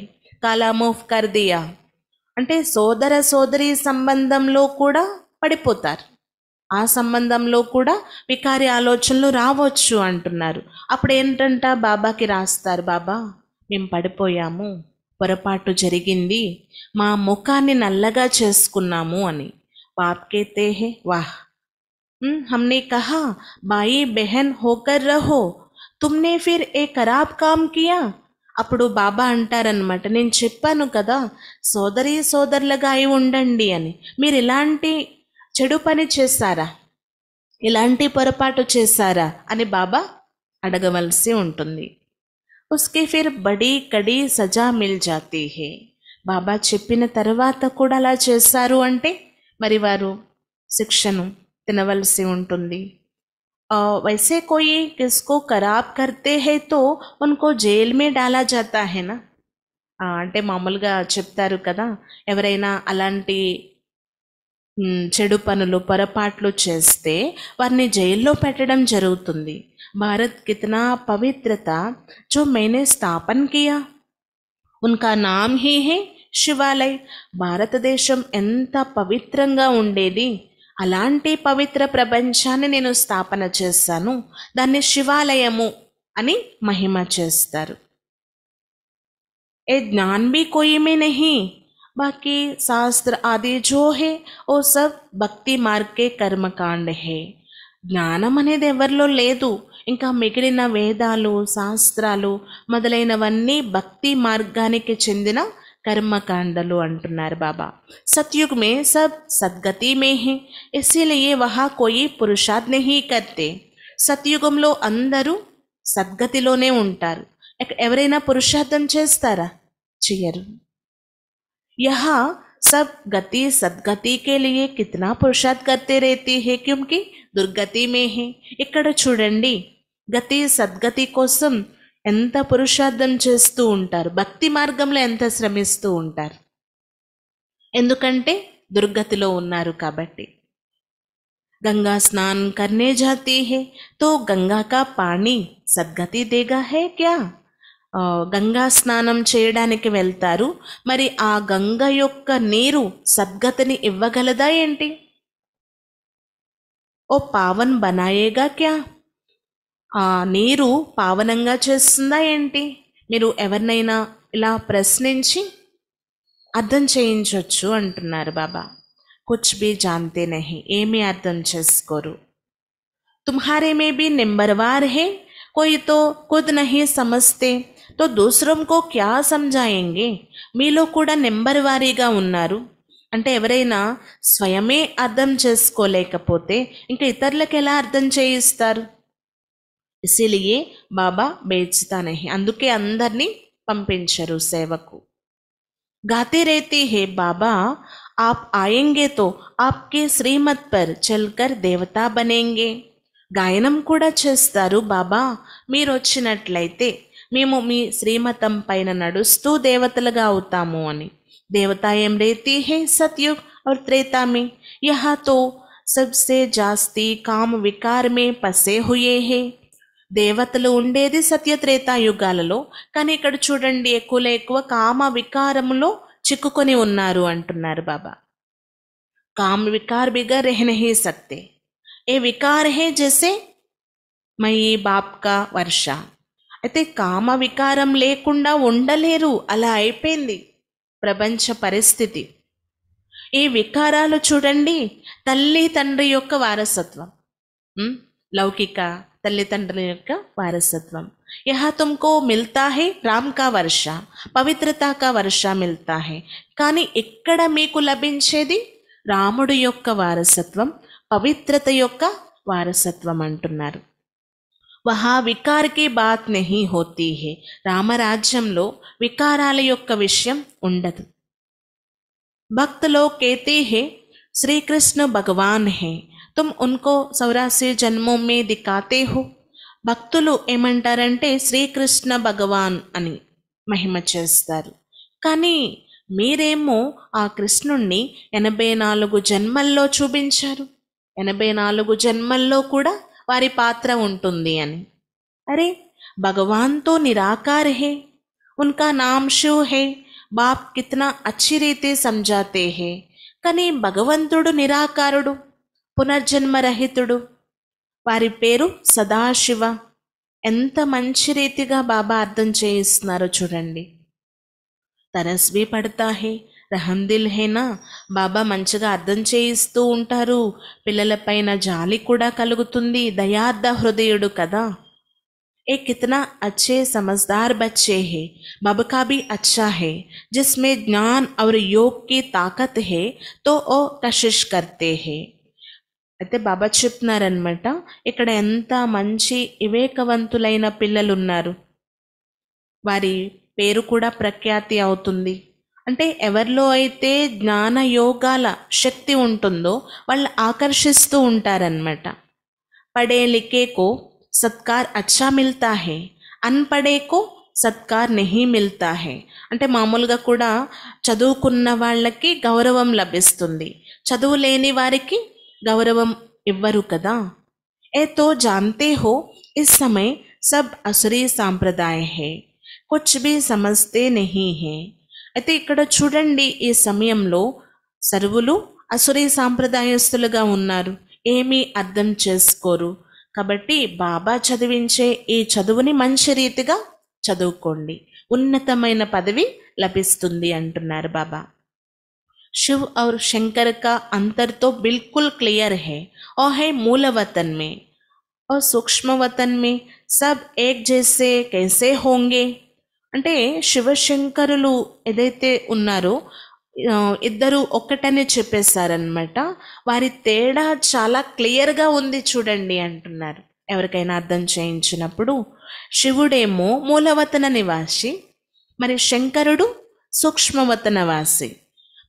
కాలా మూఫ్ కర్ దియా. అంటే సోదర సోదరి సంబంధంలో కూడా పడిపోతారు, ఆ సంబంధంలో కూడా వికారి ఆలోచనలు రావచ్చు అంటున్నారు. అప్పుడు ఏంటంట బాబాకి రాస్తారు, బాబా మేము పడిపోయాము, పొరపాటు జరిగింది, మా ముఖాన్ని నల్లగా చేసుకున్నాము అని. బాప్ కేతే హే వాహ్, हमने कहा भाई बहन होकर रहो, तुमने फिर एक खराब काम किया. అప్పుడు బాబా అంటారనమాట, నేను చెప్పాను కదా సోదరి సోదరులుగా అయి ఉండండి అని, మీరు ఇలాంటి చెడు పని చేశారా, ఇలాంటి పొరపాటు చేశారా అని బాబా అడగవలసి ఉంటుంది. ఉస్కి ఫిర్ బడీ కడీ సజా మిల్ జాతీ హే. బాబా చెప్పిన తర్వాత కూడా అలా చేశారు అంటే మరి వారు శిక్షను తినవలసి ఉంటుంది. वैसे कोई किसको खराब करते हैं तो उनको जेल में डाला जाता है ना. అంటే మామూలుగా చెప్తారు కదా, ఎవరైనా అలాంటి చెడు పనులు పొరపాట్లు చేస్తే వారిని జైల్లో పెట్టడం జరుగుతుంది. భారత్ కితనా పవిత్రత जो मैंने स्थापन किया उनका नाम ही है శివాలయ్. భారతదేశం ఎంత పవిత్రంగా ఉండేది, అలాంటి పవిత్ర ప్రపంచాన్ని నేను స్థాపన చేశాను, దాన్ని శివాలయము అని మహిమ చేస్తారు. ఏ జ్ఞాన్ भी कोई में नहीं, बाकी शास्त्र आदि जो है वो सब భక్తి మార్గ్ के కర్మకాండ है. జ్ఞానం అనేది ఎవరిలో లేదు, ఇంకా మిగిలిన వేదాలు శాస్త్రాలు మొదలైనవన్నీ భక్తి మార్గానికి చెందిన कर्मकांडलु अंटुन्नारु बाबा. सतयुग में सब सदगति में है, इसीलिए वहाँ कोई पुरुषार्थ नहीं करते. సత్యుగంలో అందరూ సద్గతిలోనే ఉంటారు. ఎవరైనా పురుషార్థం చేస్తారా? చెయ్యరు. यहाँ सब गति सदगति के लिए कितना पुरुषार्थ करते रहती है, क्योंकि दुर्गति में है. ఇక్కడ చూడండి, గతి సద్గతి కోసం ఎంత పురుషార్థం చేస్తూ ఉంటారు, భక్తి మార్గంలో ఎంత శ్రమిస్తూ ఉంటారు. ఎందుకంటే దుర్గతిలో ఉన్నారు కాబట్టి. गंगा स्नान करने जाती है तो गंगा का पानी सद्गति देगा है क्या? గంగా స్నానం చేయడానికి వెళ్తారు, మరి ఆ గంగ యొక్క నీరు సద్గతిని ఇవ్వగలదా ఏంటి? ఓ పావన్ బనాయేగా క్యా? ఆ నీరు పావనంగా చేస్తుందా ఏంటి? మీరు ఎవరినైనా ఇలా ప్రశ్నించి అర్థం చేయించవచ్చు అంటున్నారు బాబా. కుచ్ భీ జాన్తే నహీ, ఏమీ అర్థం చేసుకోరు. తుమ్హారే మే భీ నెంబర్వార్ హే, కోయి తో ఖుద్ నహీ సమజ్తే తో దూసరోం కో క్యా సమజాయేంగే. మీలో కూడా నెంబర్ వారీగా ఉన్నారు అంటే ఎవరైనా స్వయమే అర్థం చేసుకోలేకపోతే ఇంకా ఇతరులకు ఎలా అర్థం చేయిస్తారు? ఇసిలియే బాబా బేచ్తా నహీ, అందుకే అందరినీ పంపించరు సేవకు. गाते रहते हैं बाबा आप आएंगे तो आपके श्रीमत पर चलकर देवता बनेंगे. గాయనం కూడా చేస్తారు, బాబా మీరు వచ్చినట్లయితే మేము మీ శ్రీమతం పైన నడుస్తూ దేవతలుగా అవుతాము అని. देवता एम रहती है सतयुग और त्रेता में, यहाँ तो सबसे जास्ती काम विकार में फंसे हुए हैं. దేవతలు ఉండేది సత్య త్రేతాయుగాలలో, కానీ ఇక్కడ చూడండి ఎక్కువ కామ వికారములో చిక్కుకొని ఉన్నారు అంటున్నారు బాబా. కామ వికార్ బిగర్ రह नहीं सकते, ఏ వికార్ హే జైసే మై బాప్ కా వర్ష. అయితే కామ వికారం లేకుండా ఉండలేరు, అలా అయిపోయింది ప్రపంచ పరిస్థితి. ఈ వికారాలు చూడండి తల్లి తండ్రి యొక్క వారసత్వం, లౌకిక తల్లిదండ్రుల యొక్క వారసత్వం. యహా తుమ్కో మిల్తా హే రామ్ కా వర్ష, పవిత్రతా కా వర్ష మిల్తా హే. కానీ ఇక్కడ మీకు లభించేది రాముడు యొక్క వారసత్వం, పవిత్రత యొక్క వారసత్వం అంటున్నారు. వహా వికార్ కి బాత్ నహీ హోతీ హే, రామరాజ్యంలో వికారాల యొక్క విషయం ఉండదు. భక్తులో కేతే హే శ్రీకృష్ణ భగవాన్ హే, తుమ్ ఉన్కో 84 జన్మోं में दिखाते हो. భక్తులు ఏమంటారంటే శ్రీకృష్ణ భగవాన్ అని మహిమ చేస్తారు, కానీ మీరేమో ఆ కృష్ణుణ్ణి 84 జన్మల్లో చూపించారు, 84 జన్మల్లో కూడా వారి పాత్ర ఉంటుంది అని. అరే భగవాన్ తో నిరాకార్ హే, ఉన్కా నామ్ శివ్ హే, బాప్ కితనా అచ్చి రీతి సమజాతే హే. కానీ భగవంతుడు నిరాకారుడు, పునర్జన్మరహితుడు, వారి పేరు సదాశివ. ఎంత మంచి రీతిగా బాబా అర్థం చేయిస్తున్నారో చూడండి. తరస్వి పడతా హే రహమ్ దిల్ హేనా, బాబా మంచిగా అర్థం చేయిస్తూ ఉంటారు, పిల్లలపైన జాలి కూడా కలుగుతుంది, దయార్థ హృదయుడు కదా. ఏ కితనా అచ్చే సమజ్దార్ బచ్చే హే, బాబా కా భీ అచ్చా హే, జిస్మే జ్ఞాన్ ఔర్ యోగ్ కి తాకత్ హే తో ఓ కషిష్ కర్తే హే. అయితే బాబా చెప్తున్నారనమాట, ఇక్కడ ఎంత మంచి వివేకవంతులైన పిల్లలు ఉన్నారు, వారి పేరు కూడా ప్రఖ్యాతి అవుతుంది. అంటే ఎవరిలో అయితే జ్ఞాన యోగాల శక్తి ఉంటుందో వాళ్ళు ఆకర్షిస్తూ ఉంటారనమాట. పడే లిఖేకో సత్కార్ అచ్చా మిల్తా హే, అన్పడేకో సత్కార్ నెహీ మిల్తా హే. అంటే మామూలుగా కూడా చదువుకున్న వాళ్ళకి గౌరవం లభిస్తుంది, చదువు లేని వారికి గౌరవం ఇవ్వరు కదా. ఏ తో జాన్తే హో ఇస్ సమయ సబ్ అసురీ సాంప్రదాయ హే, కుచ్ భీ సమజ్తే నహీ హే. అయితే ఇక్కడ చూడండి ఈ సమయంలో సర్వులు అసురీ సాంప్రదాయస్తులుగా ఉన్నారు, ఏమీ అర్థం చేసుకోరు. కాబట్టి బాబా చదివించే ఈ చదువుని మంచి రీతిగా చదువుకోండి, ఉన్నతమైన పదవి లభిస్తుంది అంటున్నారు బాబా. शिव और शंकर का अंतर तो बिल्कुल क्लियर है, और है मूल वतन में और सूक्ष्म वतन में सब एक जैसे कैसे होंगे. అంటే శివశంకరులు ఏదైతే ఉన్నారో ఇద్దరు ఒక్కటనే చెప్పేశారనమాట, వారి తేడా చాలా క్లియర్గా ఉంది చూడండి అంటున్నారు. ఎవరికైనా అర్థం చేయించినప్పుడు శివుడేమో మూలవతన నివాసి, మరి శంకరుడు సూక్ష్మవతన వాసి.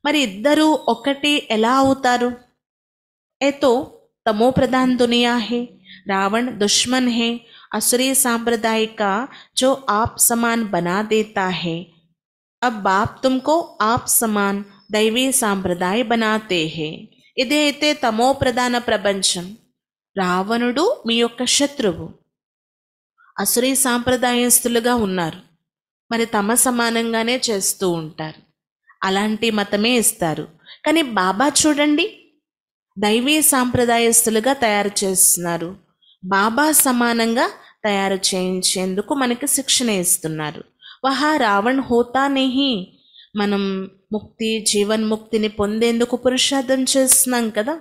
మరి ఇద్దరూ ఒకటి ఎలా అవుతారు? ఏ తో तमो प्रधान दुनिया है, रावण दुश्मन है, असुरी सांप्रदाय का जो आप समान बना देता है, अब बाप तुमको आप समान दैवी सांप्रदाय बनाते हैं. ఇదే అయితే తమో ప్రధాన ప్రపంచం. రావణుడు మీ యొక్క శత్రువు, అసురీ సాంప్రదాయస్తులుగా ఉన్నారు, మరి తమ సమానంగానే చేస్తూ ఉంటారు. అలాంటి మతమే ఇస్తారు. కానీ బాబా చూడండి, దైవీ సాంప్రదాయస్తులుగా తయారు చేస్తున్నారు. బాబా సమానంగా తయారు చేయించేందుకు మనకి శిక్షణ ఇస్తున్నారు. వహా రావణ్ హోతా నెహి, మనం ముక్తి జీవన్ముక్తిని పొందేందుకు పురుషార్థం చేస్తున్నాం కదా.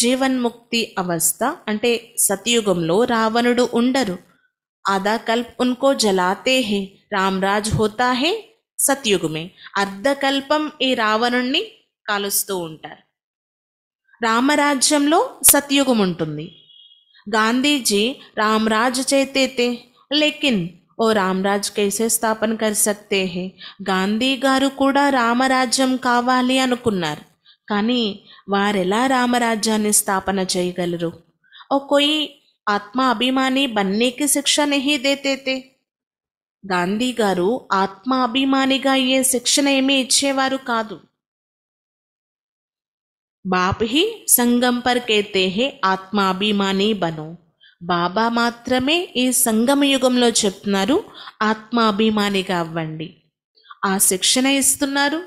జీవన్ముక్తి అవస్థ అంటే సతయుగంలో రావణుడు ఉండరు. ఆधा कल्प उनको जलाते हैं, రామరాజ్ హోతా హే సత్యుగమే. అర్ధకల్పం ఈ రావణుణ్ణి కాలుస్తూ ఉంటారు. రామరాజ్యంలో సత్యుగం ఉంటుంది. గాంధీజీ రామరాజ్ చేతే తే, లేకిన్ ఓ రామరాజ్ కైసే స్థాపన కర్ సక్తే హే. గాంధీ గారు కూడా రామరాజ్యం కావాలి అనుకున్నారు, కానీ వారెలా రామరాజ్యాన్ని స్థాపన చేయగలరు? ఓ కోయి ఆత్మ అభిమాని బన్నేకి శిక్ష నహీ దేతే తే. గాంధీ గారు ఆత్మ అభిమానిగా అయ్యే శిక్షణ ఏమీ ఇచ్చేవారు కాదు. బాప్ హీ సంగం పర్ కేతే హే ఆత్మాభిమాని బనో. బాబా మాత్రమే ఈ సంగమ యుగంలో చెప్తున్నారు, ఆత్మాభిమానిగా అవ్వండి. ఆ శిక్షణ ఇస్తున్నారు.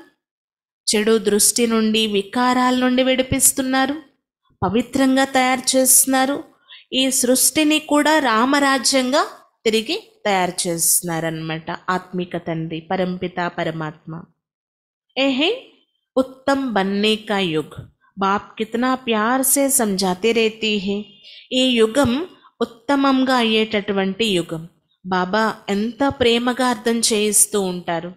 చెడు దృష్టి నుండి, వికారాల నుండి విడిపిస్తున్నారు, పవిత్రంగా తయారు చేస్తున్నారు. ఈ సృష్టిని కూడా రామరాజ్యంగా తిరిగి తయారు చేస్తున్నారన్నమాట ఆత్మిక తండ్రి పరంపిత పరమాత్మ. ఏహే उत्तम बनने का युग, बाप कितना प्यार से समझाते रहती है. ఈ యుగం ఉత్తమంగా అయ్యేటటువంటి యుగం. బాబా ఎంత ప్రేమగా అర్థం చేయిస్తూ ఉంటారు.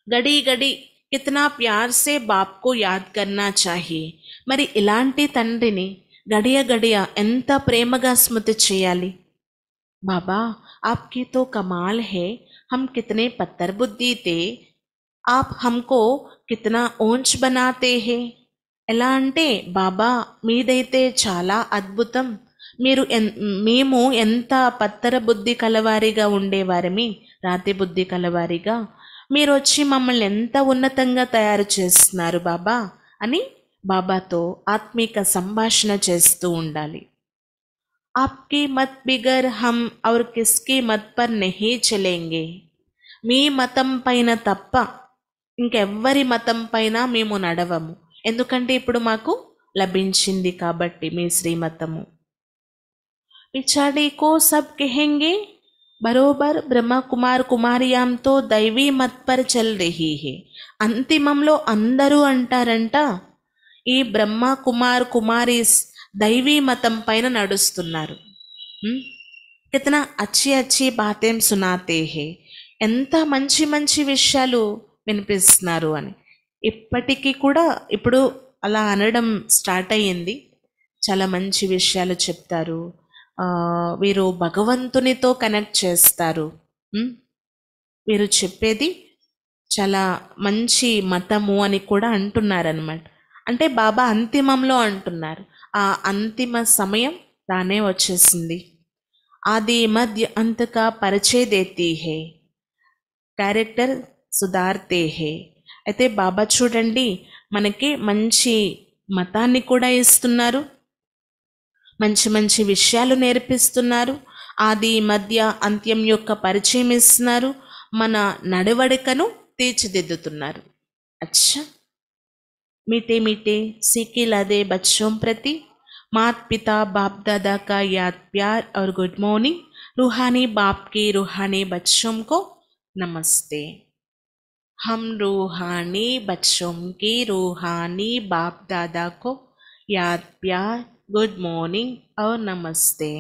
గడి గడి కితనా ప్యార్ సే బాప్ కో యాద్ కర్నా చాహియే. మరి ఇలాంటి తండ్రిని గడియ గడియ ఎంత ప్రేమగా స్మృతి చేయాలి. బాబా ఆప్కి తో కమాల్ హే, హమ్ కితనే పత్తర్ బుద్ధి తే, ఆప్ హమ్కో కితనా ఓంచ్ బనాతే హే. ఎలా అంటే, బాబా మీదైతే చాలా అద్భుతం, మేము ఎంత పత్తర బుద్ధి కలవారిగా ఉండేవారమి, రాతి బుద్ధి కలవారిగా, మీరు వచ్చి మమ్మల్ని ఎంత ఉన్నతంగా తయారు చేస్తున్నారు బాబా అని బాబాతో ఆత్మీక సంభాషణ చేస్తూ ఉండాలి. ఆప్కి మత్ బిగర్ హమ్ ఔర్ కిస్కి మత్ పర్ నహీ చలేంగే. మీ మతం పైన తప్ప ఇంకెవ్వరి మతం పైన మేము నడవము, ఎందుకంటే ఇప్పుడు మాకు లభించింది కాబట్టి మీ శ్రీమతము. పిछाड़ी को सब कहेंगे బరోబర్ బ్రహ్మ కుమార్ కుమారియాంతో దైవీ మత్ పర్ చల్ రహీ హే. అంతిమంలో అందరూ అంటారంట, ఈ బ్రహ్మ కుమార్ కుమారీస్ దైవీ మతం పైన నడుస్తున్నారు. కితనా అచ్చి అచ్చి బాతేం సునాతే హే, ఎంత మంచి మంచి విషయాలు వినిపిస్తున్నారు అని. ఇప్పటికీ కూడా ఇప్పుడు అలా అనడం స్టార్ట్ అయ్యింది. చాలా మంచి విషయాలు చెప్తారు, వీరు భగవంతునితో కనెక్ట్ చేస్తారు, వీరు చెప్పేది చాలా మంచి మతము అని కూడా అంటున్నారనమాట. అంటే బాబా అంతిమంలో అంటున్నారు, ఆ అంతిమ సమయం రానే వచ్చేసింది. ఆది మధ్య అంతకా పరిచయ దేతీ హే, క్యారెక్టర్ సుధార్తే హే. అయితే బాబా చూడండి మనకి మంచి మతాన్ని కూడా ఇస్తున్నారు, మంచి మంచి విషయాలు నేర్పిస్తున్నారు, ఆది మధ్య అంత్యం యొక్క పరిచయం ఇస్తున్నారు, మన నడవడికను తీర్చిదిద్దుతున్నారు. అచ్చా मीठे मीठे सीखे लादे बच्चों प्रति मात पिता बाप दादा का याद प्यार और गुड मॉर्निंग. रूहानी बाप के रूहानी बच्चों को नमस्ते. हम रूहानी बच्चों के रूहानी बाप दादा को याद प्यार, गुड मॉर्निंग और नमस्ते.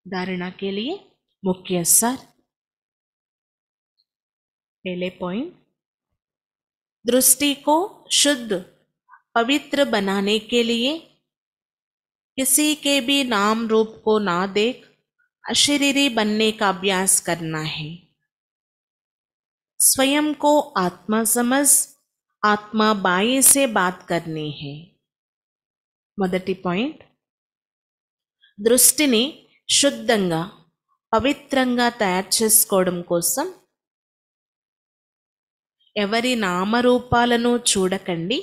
धारणा के लिए मुख्य सार। पहले पॉइंट, दृष्टि को शुद्ध पवित्र बनाने के लिए किसी के भी नाम रूप को ना देख अशरीरी बनने का अभ्यास करना है। स्वयं को आत्मा समझ आत्मा बाई से बात करनी है। మొదటి పాయింట్, దృష్టిని శుద్ధంగా పవిత్రంగా తయారు చేసుకోవడం కోసం ఎవరి నామరూపాలను చూడకండి,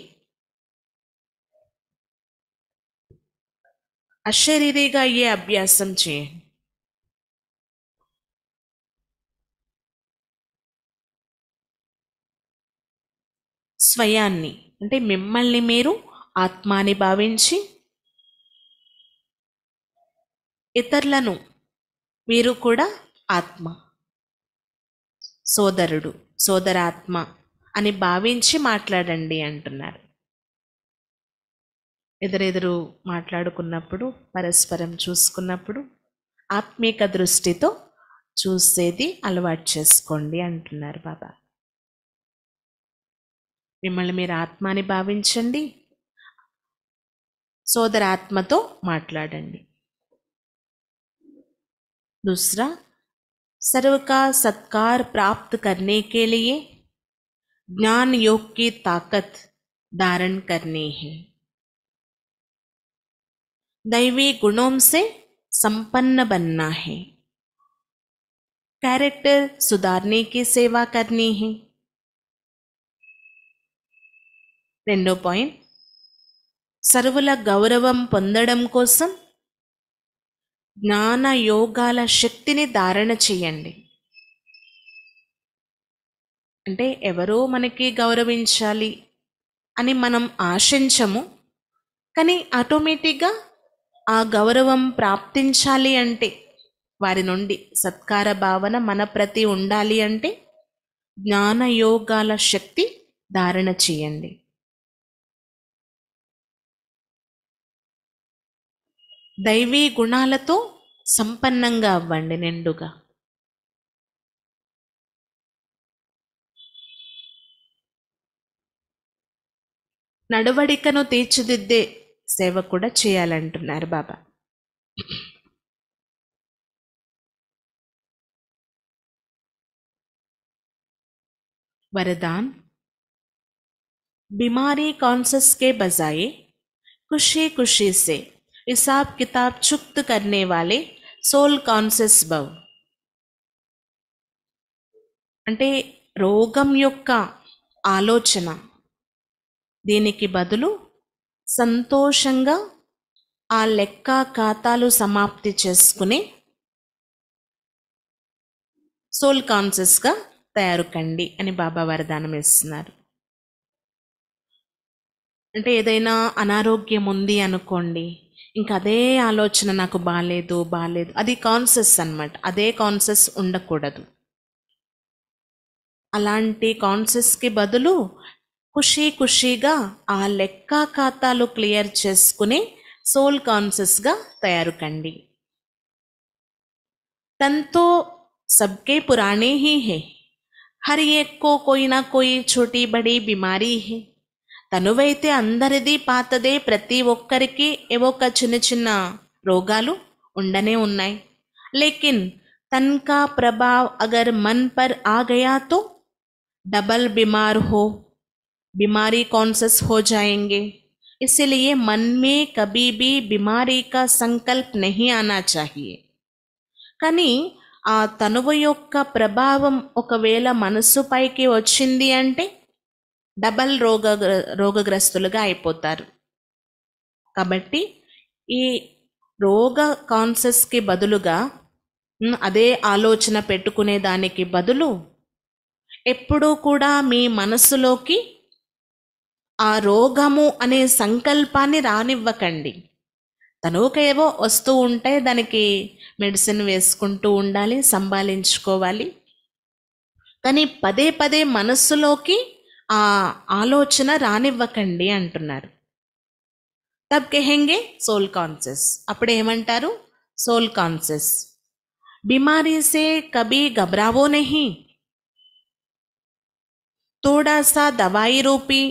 అశరీరిగా అయ్యే అభ్యాసం చేయండి. స్వయాన్ని అంటే మిమ్మల్ని మీరు ఆత్మాని భావించి, ఇతరులను మీరు కూడా ఆత్మ, సోదరుడు, సోదరాత్మ అని భావించి మాట్లాడండి అంటున్నారు. ఎదురెదురు మాట్లాడుకున్నప్పుడు, పరస్పరం చూసుకున్నప్పుడు ఆత్మీక దృష్టితో చూసేది అలవాటు చేసుకోండి అంటున్నారు బాబా. మిమ్మల్ని మీరు ఆత్మాని భావించండి, సోదరాత్మతో మాట్లాడండి. दूसरा, सर्व का सत्कार प्राप्त करने के लिए ज्ञान योग की ताकत धारण करनी है. दैवी गुणों से संपन्न बनना है. कैरेक्टर सुधारने की सेवा करनी है. రెండో పాయింట్, సర్వుల గౌరవం పొందడం కోసం జ్ఞాన యోగాల శక్తిని ధారణ చేయండి. అంటే ఎవరో మనకి గౌరవించాలి అని మనం ఆశించము, కానీ ఆటోమేటిక్గా ఆ గౌరవం ప్రాప్తించాలి అంటే, వారి నుండి సత్కార భావన మన ప్రతి ఉండాలి అంటే జ్ఞాన యోగాల శక్తి ధారణ చేయండి. దైవీ గుణాలతో సంపన్నంగా అవ్వండి, నిండుగా. నడవడికను తీర్చిదిద్దే సేవ కూడా చేయాలంటున్నారు బాబా. वरदान, बीमारी कॉन्शस के बजाय खुशी खुशी से हिसाब किताब चुक्त करने वाले सोल कॉन्शस भव. అంటే రోగం యొక్క ఆలోచన, దీనికి బదులు సంతోషంగా ఆ లెక్క ఖాతాలు సమాప్తి చేసుకుని సోల్ కాన్షియస్గా తయారు కండి అని బాబా వరదానం ఇస్తున్నారు. అంటే ఏదైనా అనారోగ్యం ఉంది అనుకోండి, ఇంకా అదే ఆలోచన, నాకు బాలేదు, అది కాన్షియస్ అన్నమాట. అదే కాన్షియస్ ఉండకూడదు. అలాంటి కాన్షియస్కి బదులు ఖుషీగా ఆ లెక్క ఖాతాలు క్లియర్ చేసుకుని సోల్ కాన్షియస్గా తయారు కండి. తనతో सबके पुराने ही है, हर एक को कोई ना कोई छोटी बड़ी बीमारी है. తనువైతే అందరిది పాతదే, ప్రతి ఒక్కరికి ఏవో ఒక చిన్న చిన్న రోగాలు ఉండనే ఉన్నాయి. लेकिन तन का प्रभाव अगर मन पर आ गया तो डबल बीमार हो, बीमारी कॉन्शस हो जाएंगे. इसलिए मन में कभी भी बीमारी का संकल्प नहीं आना चाहिए. కానీ ఆ తనువు యొక్క ప్రభావం ఒకవేళ మనస్సుపైకి వచ్చింది అంటే డబల్ రోగగ్రస్తులుగా అయిపోతారు. కాబట్టి ఈ రోగ కాన్షియస్కి బదులుగా అదే ఆలోచన పెట్టుకునే దానికి బదులు ఎప్పుడూ కూడా మీ మనస్సులోకి ఆ రోగము అనే సంకల్పాన్ని రానివ్వకండి. తనువుకేవో వస్తూ ఉంటే దానికి మెడిసిన్ వేసుకుంటూ ఉండాలి, సంభాలించుకోవాలి. కానీ పదే పదే మనస్సులోకి ఆ ఆలోచన రానివ్వకండి అంటున్నారు. తబ్ కహెంగే సోల్ కాన్షియస్. అప్పుడు ఏమంటారు? Soul conscious. बीमारी से कभी घबराओ नहीं, थोड़ा सा दवाई रूपी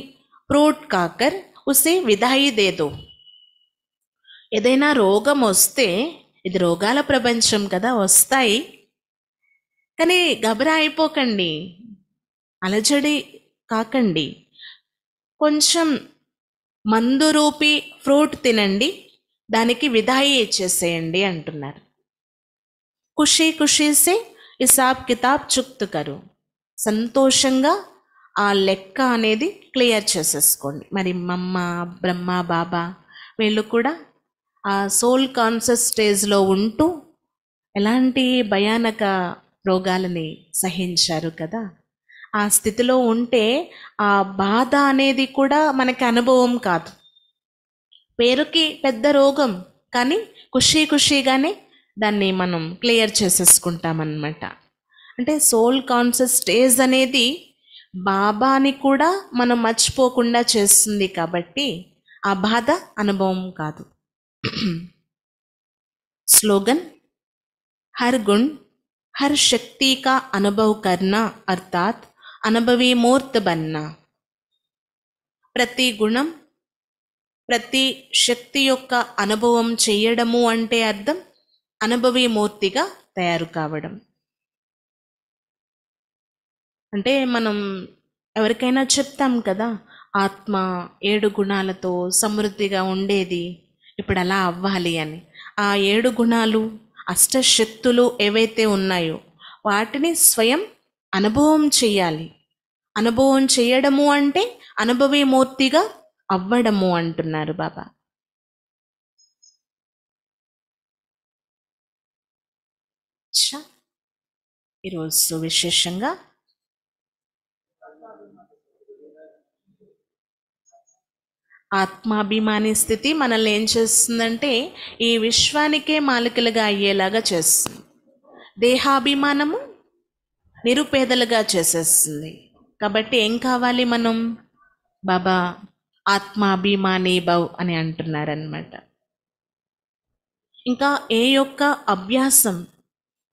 फ्रूट खाकर उसे विदाई दे दो. ఏదైనా రోగం వస్తే, ఇది రోగాల ప్రపంచం కదా, వస్తాయి. కానీ గబరా అయిపోకండి, అలజడి కాకండి. కొంచెం మందు రూపీ ఫ్రూట్ తినండి, దానికి విదాయి ఇచ్చేసేయండి అంటున్నారు. ఖుషీ ఖుషీ సే హిసాబ్ కితాబ్ చుక్త్ కరు, సంతోషంగా ఆ లెక్క అనేది క్లియర్ చేసేసుకోండి. మరి మమ్మ, బ్రహ్మ, బాబా వీళ్ళు కూడా ఆ సోల్ కాన్షియస్ స్టేజ్లో ఉంటూ ఎలాంటి భయానక రోగాలని సహించారు కదా. ఆ స్థితిలో ఉంటే ఆ బాధ అనేది కూడా మనకి అనుభవం కాదు. పేరుకి పెద్ద రోగం, కానీ ఖుషీ ఖుషీగానే దాన్ని మనం క్లియర్ చేసేసుకుంటామన్నమాట. అంటే సోల్ కాన్షియస్ స్టేజ్ అనేది బాబాని కూడా మనం మర్చిపోకుండా చేస్తుంది కాబట్టి ఆ బాధ అనుభవం కాదు. स्लोगन, हर गुण हर शक्ति का अनुभव करना अर्थात अनुभवी मूर्त बनना. ప్రతి గుణం, ప్రతి శక్తి యొక్క అనుభవం చేయడము అంటే అర్థం అనుభవీ మూర్తిగా తయారు కావడం. అంటే మనం ఎవరికైనా చెప్తాం కదా, ఆత్మ 7 గుణాలతో సమృద్ధిగా ఉండేది, ఇప్పుడు అలా అవ్వాలి అని. ఆ 7 గుణాలు, అష్టశక్తులు ఏవైతే ఉన్నాయో వాటిని స్వయం అనుభవం చేయాలి. అనుభవం చేయడము అంటే అనుభవీ మూర్తిగా అవ్వడము అంటున్నారు బాబా. ఈరోజు విశేషంగా ఆత్మాభిమాని స్థితి మనల్ని ఏం చేస్తుందంటే ఈ విశ్వానికే మాలికలుగా అయ్యేలాగా చేస్తుంది. దేహాభిమానము నిరుపేదలుగా చేసేస్తుంది. కాబట్టి ఏం కావాలి మనం? బాబా ఆత్మాభిమాని భవ్ అని అంటున్నారనమాట. ఇంకా ఏ యొక్క అభ్యాసం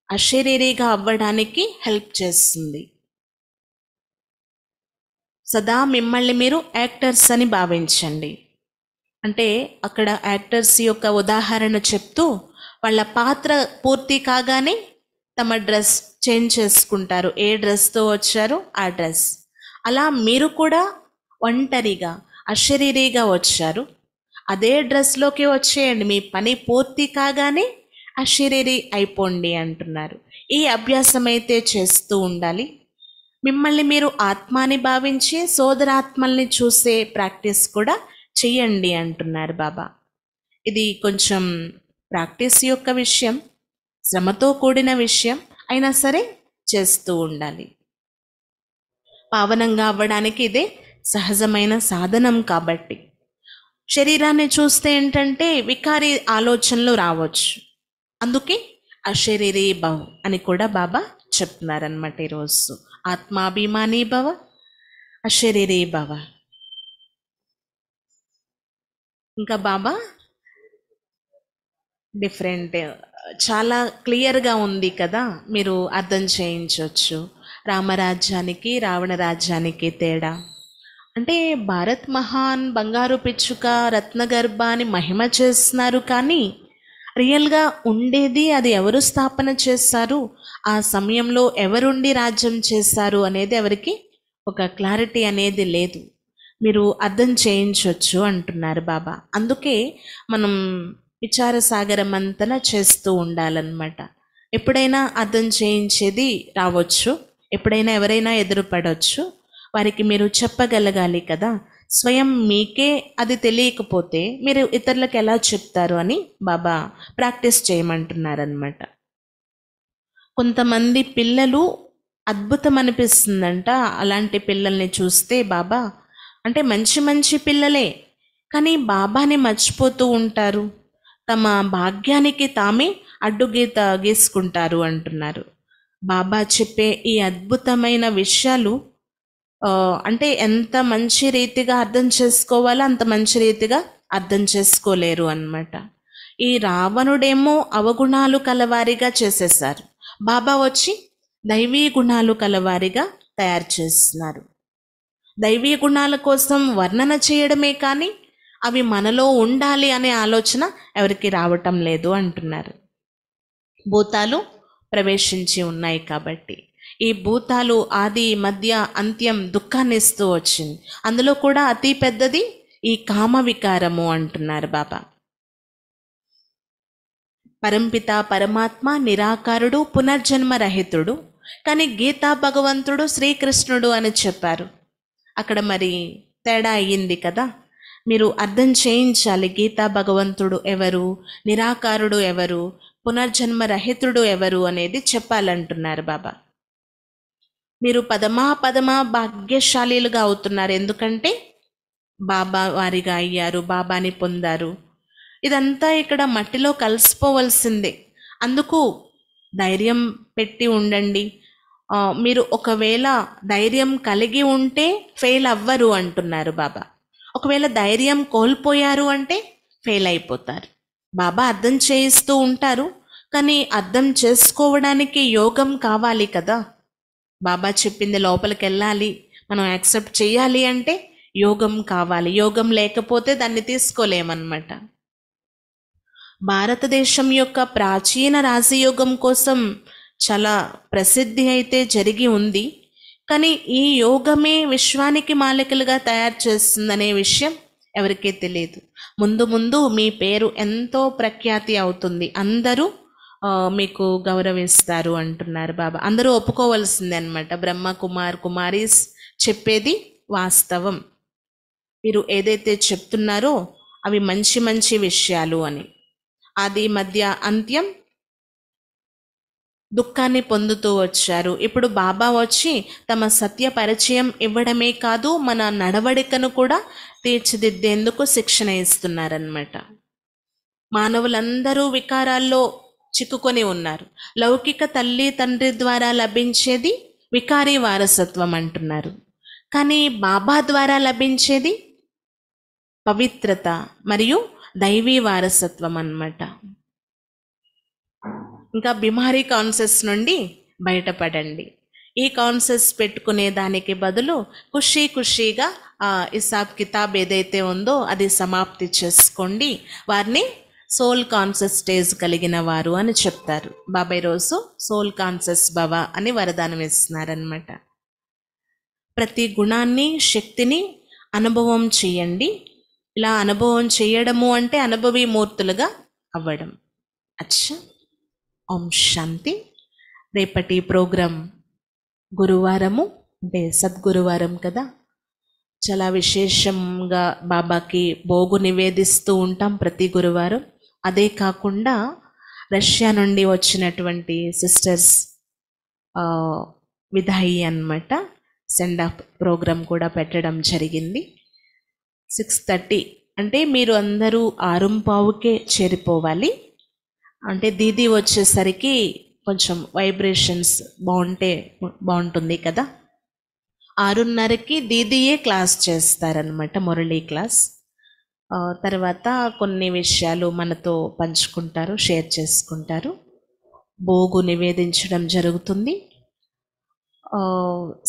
అశరీరిగా అవ్వడానికి హెల్ప్ చేస్తుంది. సదా మిమ్మల్ని మీరు యాక్టర్స్ అని భావించండి. అంటే అక్కడ యాక్టర్స్ యొక్క ఉదాహరణ చెప్తూ వాళ్ళ పాత్ర పూర్తి కాగానే తమ డ్రెస్ చేంజ్ చేసుకుంటారు. ఏ డ్రెస్తో వచ్చారో ఆ డ్రెస్. అలా మీరు కూడా ఒంటరిగా అశరీరిగా వచ్చారు, అదే డ్రెస్లోకి వచ్చేయండి. మీ పని పూర్తి కాగానే అశరీరి అయిపోండి అంటున్నారు. ఈ అభ్యాసం అయితే చేస్తూ ఉండాలి. మిమ్మల్ని మీరు ఆత్మాని భావించి సోదరాత్మల్ని చూసే ప్రాక్టీస్ కూడా చెయ్యండి అంటున్నారు బాబా. ఇది కొంచెం ప్రాక్టీస్ యొక్క విషయం, శ్రమతో కూడిన విషయం అయినా సరే చేస్తూ ఉండాలి. పావనంగా అవ్వడానికి ఇదే సహజమైన సాధనం. కాబట్టి శరీరాన్ని చూస్తే ఏంటంటే వికారి ఆలోచనలు రావచ్చు. అందుకే అశరీరీ భవ్ అని కూడా బాబా చెప్తున్నారనమాట. ఈరోజు ఆత్మాభిమాని భవ, అశరీరీ భవ. ఇంకా బాబా డిఫరెంట్, చాలా క్లియర్గా ఉంది కదా, మీరు అర్థం చేయించవచ్చు. రామరాజ్యానికి రావణ రాజ్యానికి తేడా అంటే భారత్ మహాన్, బంగారు పిచ్చుక, రత్నగర్భ అని మహిమ చేస్తున్నారు. కానీ రియల్గా ఉండేది అది ఎవరు స్థాపన చేశారు, ఆ సమయంలో ఎవరుండి రాజ్యం చేశారు అనేది ఎవరికి ఒక క్లారిటీ అనేది లేదు. మీరు అర్థం చేయించవచ్చు అంటున్నారు బాబా. అందుకే మనం విచార సాగరం అంతన చేస్తూ ఉండాలన్నమాట. ఎప్పుడైనా అర్థం చేయించేది రావచ్చు, ఎప్పుడైనా ఎవరైనా ఎదురుపడవచ్చు. వారికి మీరు చెప్పగలగాలి కదా. స్వయం మీకే అది తెలియకపోతే మీరు ఇతరులకు ఎలా చెప్తారు అని బాబా ప్రాక్టీస్ చేయమంటున్నారనమాట. కొంతమంది పిల్లలు అద్భుతం అనిపిస్తుందంట. అలాంటి పిల్లల్ని చూస్తే బాబా అంటే మంచి మంచి పిల్లలే, కానీ బాబాని మర్చిపోతూ ఉంటారు. తమ భాగ్యానికి తామే అడ్డుగీత గీసుకుంటారు అంటున్నారు. బాబా చెప్పే ఈ అద్భుతమైన విషయాలు అంటే ఎంత మంచి రీతిగా అర్థం చేసుకోవాలో అంత మంచి రీతిగా అర్థం చేసుకోలేరు అన్నమాట. ఈ రావణుడేమో అవగుణాలు కలవారిగా చేసేశారు. బాబా వచ్చి దైవీ గుణాలు కలవారిగా తయారు చేస్తున్నారు. దైవీ గుణాల కోసం వర్ణన చేయడమే కానీ అవి మనలో ఉండాలి అనే ఆలోచన ఎవరికి రావటం లేదు అంటున్నారు. భూతాలు ప్రవేశించి ఉన్నాయి కాబట్టి ఈ భూతాలు ఆది మధ్య అంత్యం దుఃఖాన్ని ఇస్తూ వచ్చింది. అందులో కూడా అతి పెద్దది ఈ కామ వికారము అంటున్నారు బాబా. పరంపిత పరమాత్మ నిరాకారుడు, పునర్జన్మ రహితుడు. కానీ గీతా భగవంతుడు శ్రీకృష్ణుడు అని చెప్పారు. అక్కడ మరి తేడా అయ్యింది కదా. మీరు అర్థం చేయించాలి, గీతా భగవంతుడు ఎవరు, నిరాకారుడు ఎవరు, పునర్జన్మ రహితుడు ఎవరు అనేది చెప్పాలంటున్నారు బాబా. మీరు పదమా భాగ్యశాలీలుగా అవుతున్నారు. ఎందుకంటే బాబా వారిగా అయ్యారు, బాబాని పొందారు. ఇదంతా ఇక్కడ మట్టిలో కలిసిపోవలసిందే. అందుకు ధైర్యం పెట్టి ఉండండి. మీరు ఒకవేళ ధైర్యం కలిగి ఉంటే ఫెయిల్ అవ్వరు అంటున్నారు బాబా. ఒకవేళ ధైర్యం కోల్పోయారు అంటే ఫెయిల్ అయిపోతారు. బాబా అర్థం చేయిస్తూ ఉంటారు, కానీ అర్థం చేసుకోవడానికి యోగం కావాలి కదా. బాబా చెప్పింది లోపలికి వెళ్ళాలి, మనం యాక్సెప్ట్ చేయాలి అంటే యోగం కావాలి. యోగం లేకపోతే దాన్ని తీసుకోలేమన్నమాట. భారతదేశం యొక్క ప్రాచీన రాజయోగం కోసం చాలా ప్రసిద్ధి అయితే జరిగి ఉంది. కానీ ఈ యోగమే విశ్వానికి మాలికలుగా తయారు చేస్తుందనే విషయం ఎవరికీ తెలియదు. ముందు ముందు మీ పేరు ఎంతో ప్రఖ్యాతి అవుతుంది, అందరూ మీకు గౌరవిస్తారు అంటున్నారు బాబా. అందరూ ఒప్పుకోవలసిందే అనమాట. బ్రహ్మ కుమార్ కుమారీస్ చెప్పేది వాస్తవం. మీరు ఏదైతే చెప్తున్నారో అవి మంచి మంచి విషయాలు అని. ఆది మధ్య అంత్యం దుఃఖాన్ని పొందుతూ వచ్చారు. ఇప్పుడు బాబా వచ్చి తమ సత్య పరిచయం ఇవ్వడమే కాదు, మన నడవడికను కూడా తీర్చిదిద్దేందుకు శిక్షణ ఇస్తున్నారన్నమాట. మానవులందరూ వికారాల్లో చిక్కుకొని ఉన్నారు. లౌకిక తల్లి తండ్రి ద్వారా లభించేది వికారీ వారసత్వం అంటున్నారు. కానీ బాబా ద్వారా లభించేది పవిత్రత మరియు దైవీ వారసత్వం అన్నమాట. ఇంకా బిమారీ కాన్సెస్ నుండి బయటపడండి. ఈ కాన్సెస్ పెట్టుకునే దానికి బదులు ఖుషీగా హిసాబ్ కితాబ్ ఏదైతే ఉందో అది సమాప్తి చేసుకోండి. వారిని సోల్ కాన్సెస్ స్టేజ్ కలిగిన వారు అని చెప్తారు. బాబాయ్ రోజు సోల్ కాన్సెస్ భవ అని వరదానం ఇస్తున్నారనమాట. ప్రతి గుణాన్ని శక్తిని అనుభవం చేయండి. ఇలా అనుభవం చేయడము అంటే అనుభవీ మూర్తులుగా అవ్వడం. అచ్చా, ఓం శాంతి. రేపటి ప్రోగ్రాం గురువారము, అంటే సద్గురువారం కదా. చాలా విశేషంగా బాబాకి భోగు నివేదిస్తూ ఉంటాం ప్రతి గురువారం. అదే కాకుండా రష్యా నుండి వచ్చినటువంటి సిస్టర్స్ విధాయి అన్నమాట సెండ్ ఆఫ్ ప్రోగ్రాం కూడా పెట్టడం జరిగింది. 6:30 అంటే మీరు అందరూ 6:15కే చేరిపోవాలి. అంటే దీదీ వచ్చేసరికి కొంచెం వైబ్రేషన్స్ బాగుంటుంది కదా. 6:30కి దీదీయే క్లాస్ చేస్తారనమాట, మురళీ క్లాస్. తర్వాత కొన్ని విషయాలు మనతో పంచుకుంటారు, షేర్ చేసుకుంటారు. భోగు నివేదించడం జరుగుతుంది.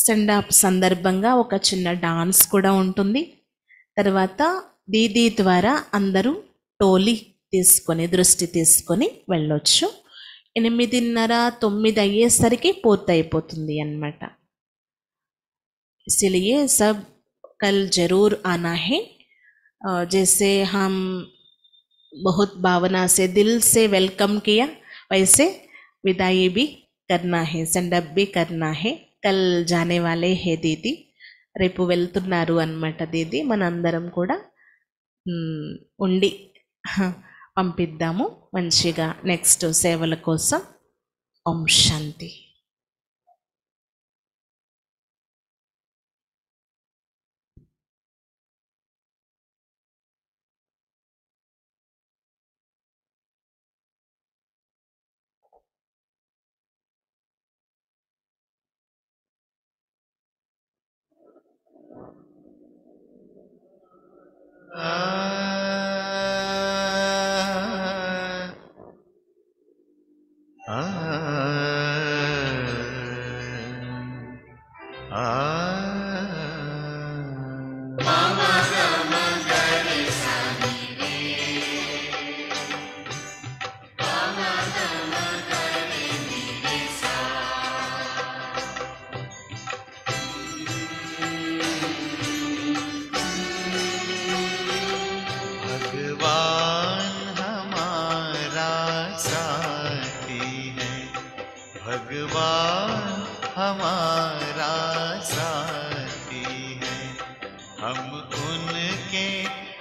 సెండ్ ఆఫ్ సందర్భంగా ఒక చిన్న డాన్స్ కూడా ఉంటుంది. తర్వాత దీదీ ద్వారా అందరూ టోలీ తీసుకొని, దృష్టి తీసుకొని వెళ్ళొచ్చు. 8:30-9 అయ్యేసరికి పూర్తయిపోతుంది అన్నమాట. इसलिए सब कल जरूर आना है. जैसे हम बहुत भावना से दिल से वेलकम किया, वैसे विदाई भी करना है, सेंडअप भी करना है. कल जाने वाले है दीदी, రేపు వెళ్తున్నారు అన్నమాట దీది. మనందరం కూడా ఉండి పంపిద్దాము మంచిగా నెక్స్ట్ సేవల కోసం. ఓం శాంతి.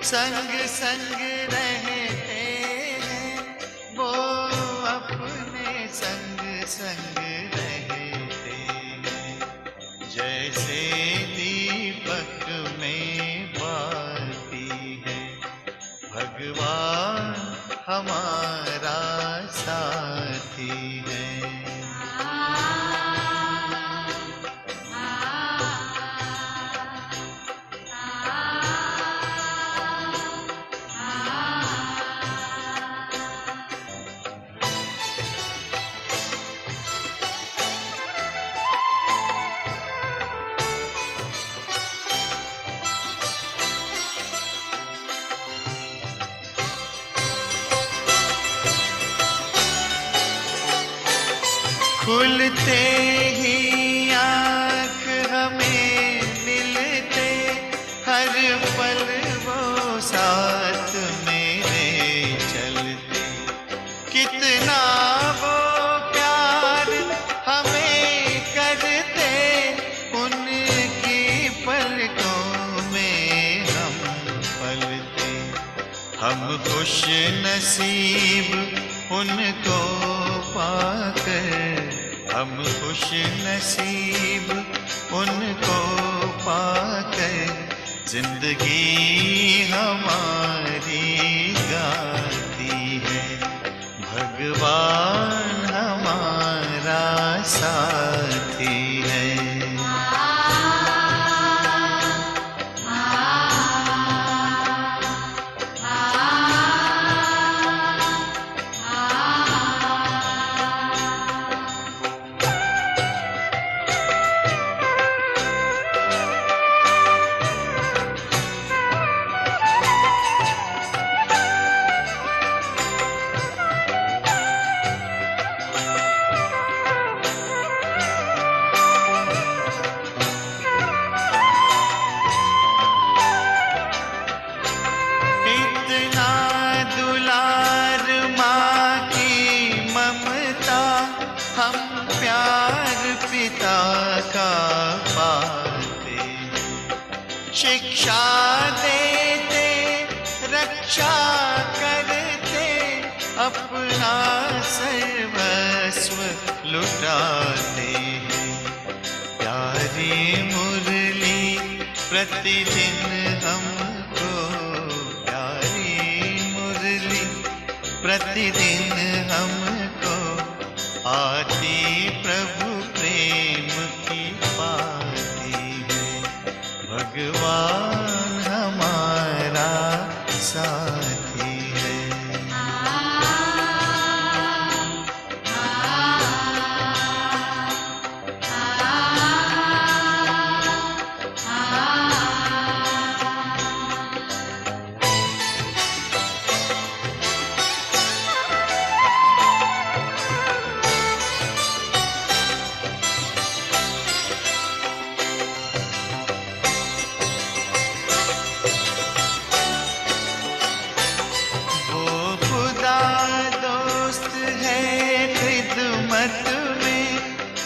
संग संग रहते हैं, वो अपने संग संग रहते हैं। जैसे दीपक में बाती है, भगवान हमारा साथी है। खुलते ही आँख हमें मिलते, हर पल वो साथ मेरे चलते। कितना वो प्यार हमें करते, उनकी पलकों में हम पलते। हम खुश नसीब उनको पाकर, हम खुश नसीब उनको पाकर, जिंदगी हमारी गाती है। भगवान हमारा साथी है। हम प्यार पिता का पाते, शिक्षा देते, रक्षा करते, अपना सर्वस्व लुटाते हैं। प्यारी मुरली प्रतिदिन हमको, प्यारी मुरली प्रतिदिन हमको आती प्रभु प्रेम की पाती है। भगवान हमारा साथी है।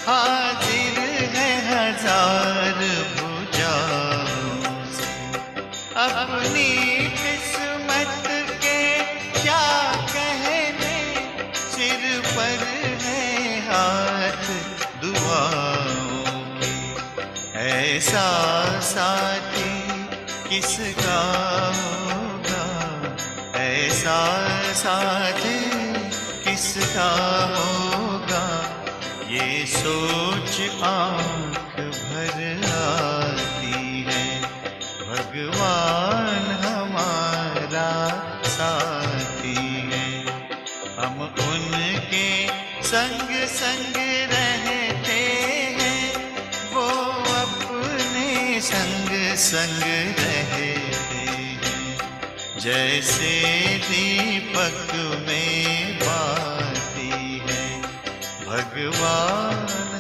हाजिर है हजार भुजाओं से, अपनी किस्मत के क्या कहने, सिर पर है हाथ दुआओं के। ऐसा साथी किसका होगा, ऐसा साथी किसका होगा, ये सोच आँख भर आती है। भगवान हमारा साथी है। हम उनके संग संग रहते हैं, वो अपने संग संग रहते हैं। जैसे दीपक में बाती है, भगवान